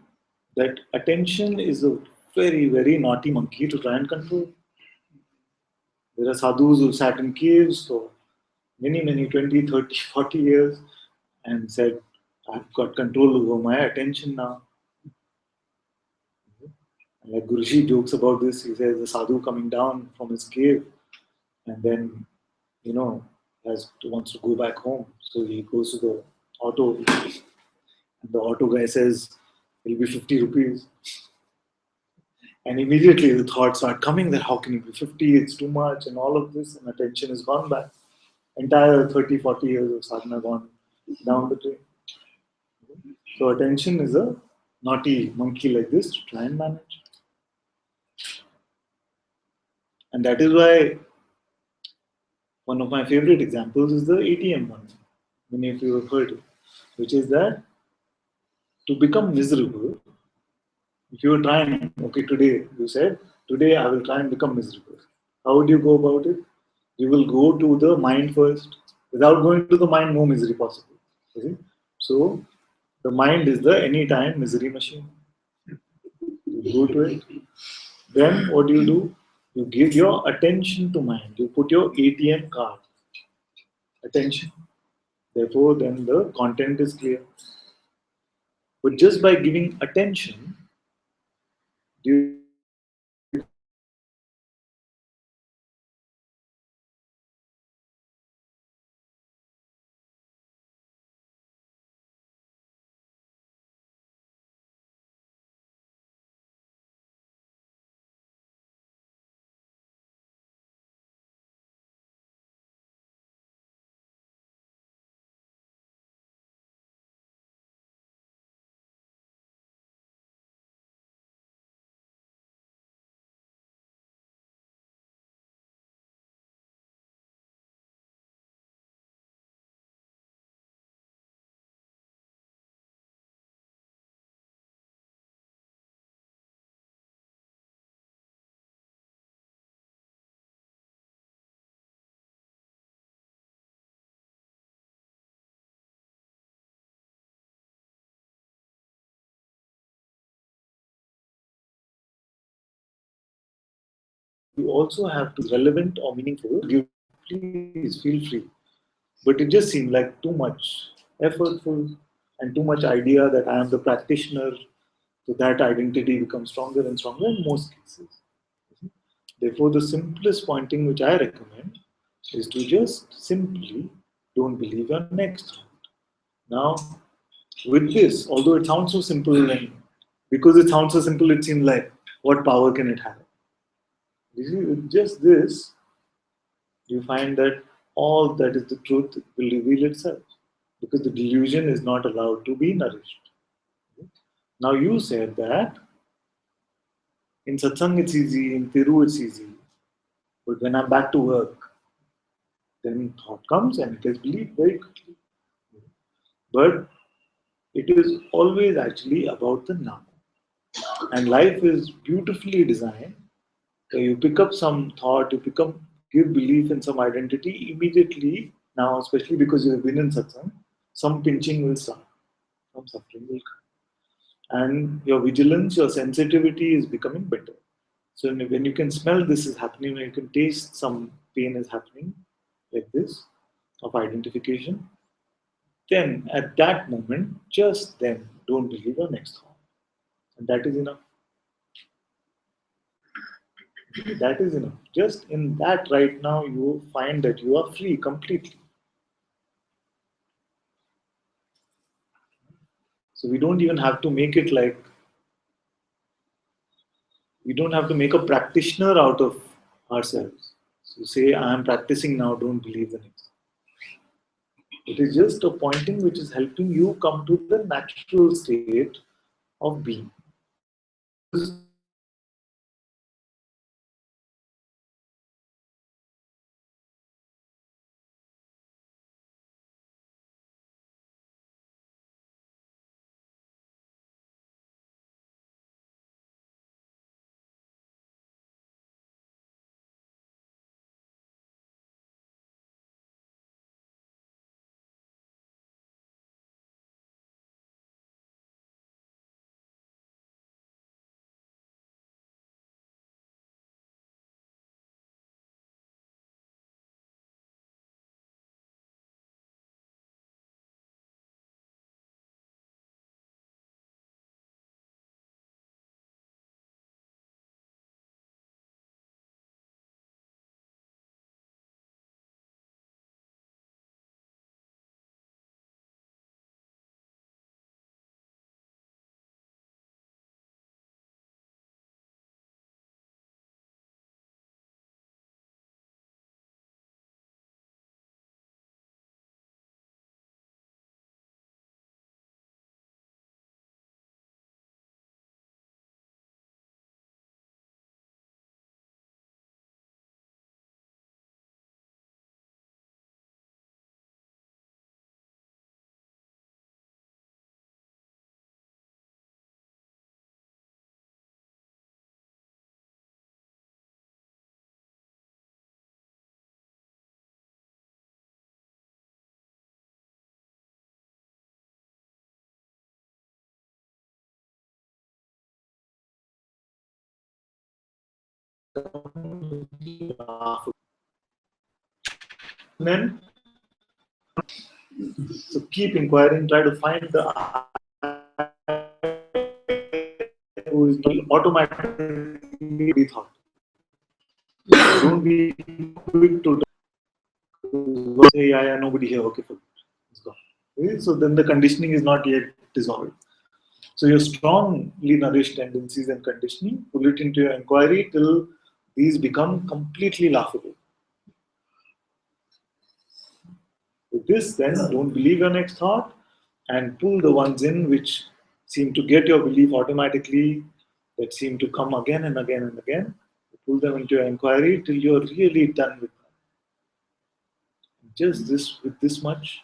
A: that attention is a very naughty monkey to try and control. There are sadhus who sat in caves for many 20, 30, 40 years and said, I've got control over my attention now. And like Guruji jokes about this, he says the sadhu coming down from his cave and then, wants to go back home. So he goes to the auto and the auto guy says, it'll be 50 rupees. And immediately the thoughts start coming that how can it be 50, it's too much and all of this, and attention is gone back. Entire 30, 40 years of sadhana gone down the drain. So attention is a naughty monkey like this to try and manage. And that is why one of my favorite examples is the ATM one. Many of you have heard it, which is that to become miserable, if you are trying, okay, today, you said, today I will try and become miserable. How would you go about it? You will go to the mind first. Without going to the mind, no misery possible. So, the mind is the anytime misery machine. You go to it, Then what do? You give your attention to mind. You put your ATM card. Attention. Therefore, then the content is clear. But just by giving attention, do you also have to be relevant or meaningful? Please feel free. But it just seemed like too much effortful and too much idea that I am the practitioner. So that identity becomes stronger and stronger in most cases. Therefore, the simplest pointing which I recommend is to just simply don't believe your next thought. Now, with this, although it sounds so simple, and because it sounds so simple, it seems like what power can it have? You see, with just this, you find that all that is the truth will reveal itself because the delusion is not allowed to be nourished. Now, you said that in Satsang it's easy, in Tiru it's easy, but when I'm back to work, then thought comes and it is believed very quickly. But it is always actually about the now. And life is beautifully designed. So you pick up some thought, give belief in some identity, immediately now, especially because you have been in satsang, some pinching will start, some suffering will come. And your vigilance, your sensitivity is becoming better. So when you can smell this is happening, when you can taste some pain is happening, like this, of identification, then at that moment, just then, don't believe your next thought. And that is enough. That is enough. Just in that right now, you find that you are free completely. So we don't even have to make it like, we don't have to make a practitioner out of ourselves. So say, I am practicing now, don't believe the next. It is just a pointing which is helping you come to the natural state of being. then, so keep inquiring, try to find the who is not automatically thought. Don't be quick to say, yeah, nobody here, okay, it's gone. Okay? So then the conditioning is not yet dissolved. So your strongly nourished tendencies and conditioning, pull it into your inquiry till these become completely laughable. With this, then don't believe your next thought and pull the ones in which seem to get your belief automatically, that seem to come again and again and again. Pull them into your inquiry till you're really done with them. Just this, with this much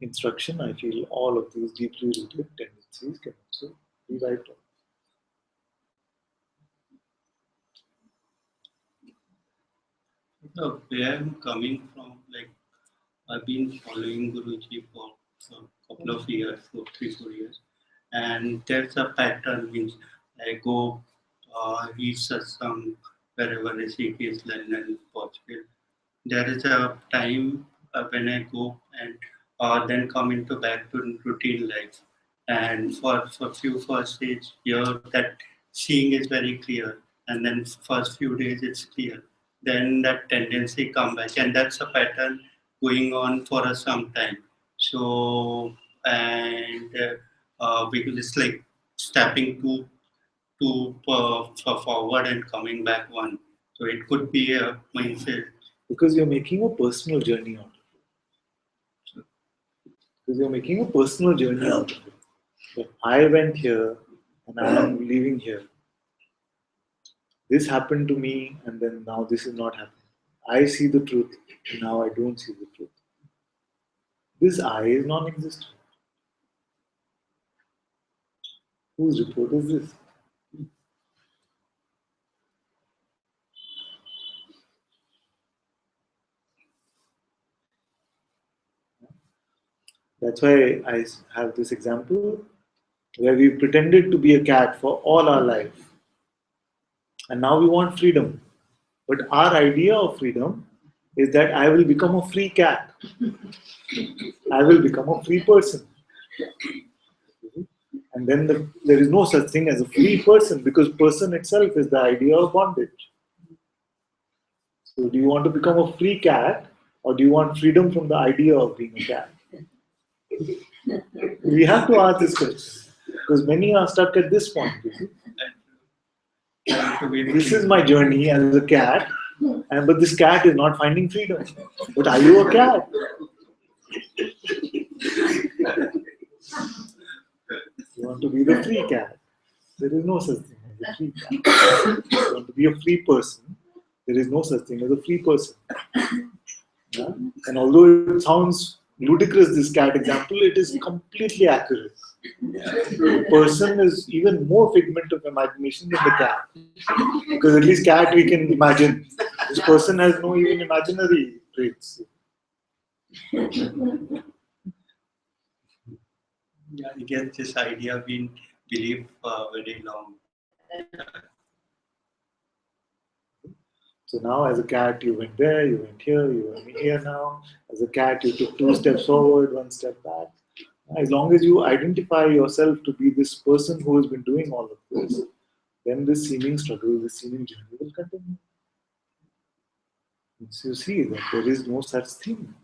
A: instruction, I feel all of these deeply rooted tendencies can also be wiped out.
G: So where I'm coming from, like I've been following Guruji for a couple of years, for 3-4 years, and there's a pattern which I go read Satsang wherever Rishikesh, London, Portugal. There is a time when I go and then come into back to routine life. And for few first days here, that seeing is very clear, and then first few days it's clear. Then that tendency come back, and that's a pattern going on for some time. So and because it's like stepping to forward and coming back one. So it could be a mindset.
A: Because you're making a personal journey out of it. Because you're making a personal journey out of it. If I went here and I am leaving here. This happened to me and then now this is not happening. I see the truth, now I don't see the truth. This I is non-existent. Whose report is this? That's why I have this example where we pretended to be a cat for all our life. And now we want freedom. But our idea of freedom is that I will become a free cat. I will become a free person. And then there is no such thing as a free person because person itself is the idea of bondage. So do you want to become a free cat or do you want freedom from the idea of being a cat? We have to ask this question because many are stuck at this point. This is my journey as a cat, but this cat is not finding freedom. But are you a cat? You want to be the free cat. There is no such thing as a free cat. You want to be a free person. There is no such thing as a free person. Yeah? And although it sounds ludicrous, this cat example, it is completely accurate. The person is even more figment of imagination than the cat. Because at least cat we can imagine. This person has no even imaginary traits.
G: Yeah, I guess this idea been believed for very long.
A: So now as a cat you went there, you went here, you are here now. As a cat you took 2 steps forward, 1 step back. As long as you identify yourself to be this person who has been doing all of this, then this seeming struggle, this seeming journey will continue. So you see that there is no such thing.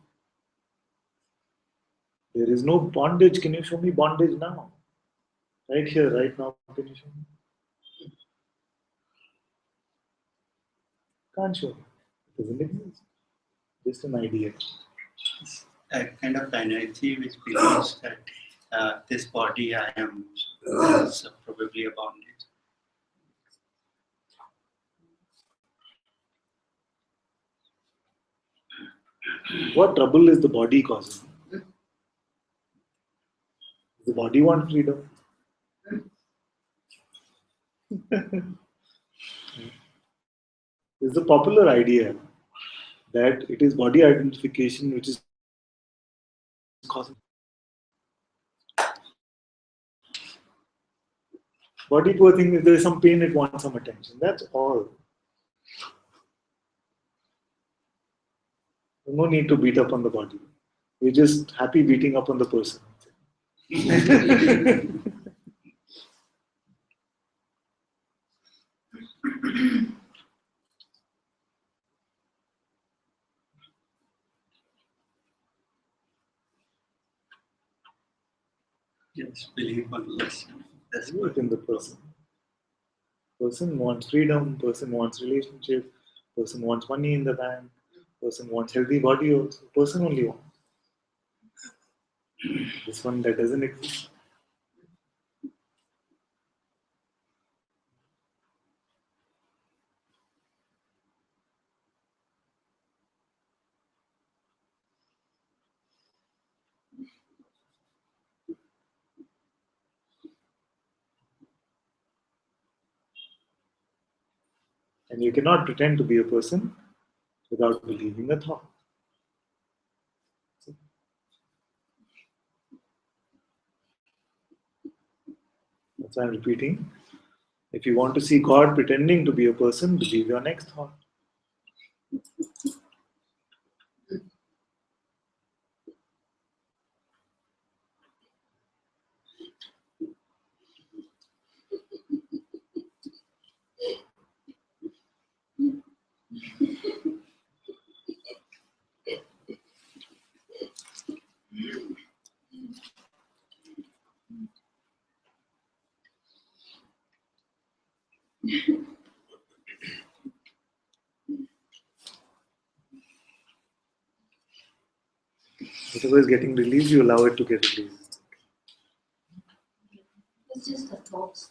A: There is no bondage. Can you show me bondage now? Right here, right now, can you show me? Can't show me. It doesn't exist. Just an idea.
G: A kind of energy which believes that this body I am is probably a bondage.
A: What trouble is the body causing? Does the body want freedom? It's a popular idea that it is body identification which is causing. Body poor thing, if there is some pain, it wants some attention. That's all. No need to beat up on the body. We're just happy beating up on the person.
G: Just believe on less. That's
A: Believe
G: good.
A: in the person. Person wants freedom, person wants relationship, person wants money in the bank, person wants healthy body also. Person only wants. This one that doesn't exist. And you cannot pretend to be a person without believing a thought. That's why I'm repeating. If you want to see God pretending to be a person, believe your next thought. Whatever is getting released, you allow it to get released.
E: It's just the thoughts.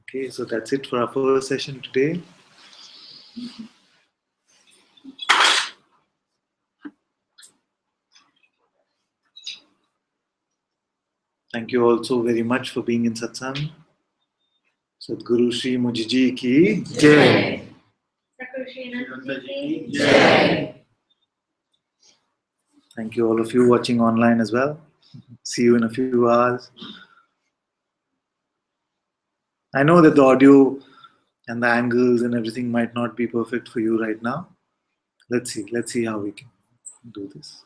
A: Okay, so that's it for our first session today. Thank you all so very much for being in Satsang. Sadhguru Shri Mujiji ki Jai. Thank you all of you watching online as well. See you in a few hours. I know that the audio and the angles and everything might not be perfect for you right now. Let's see how we can do this.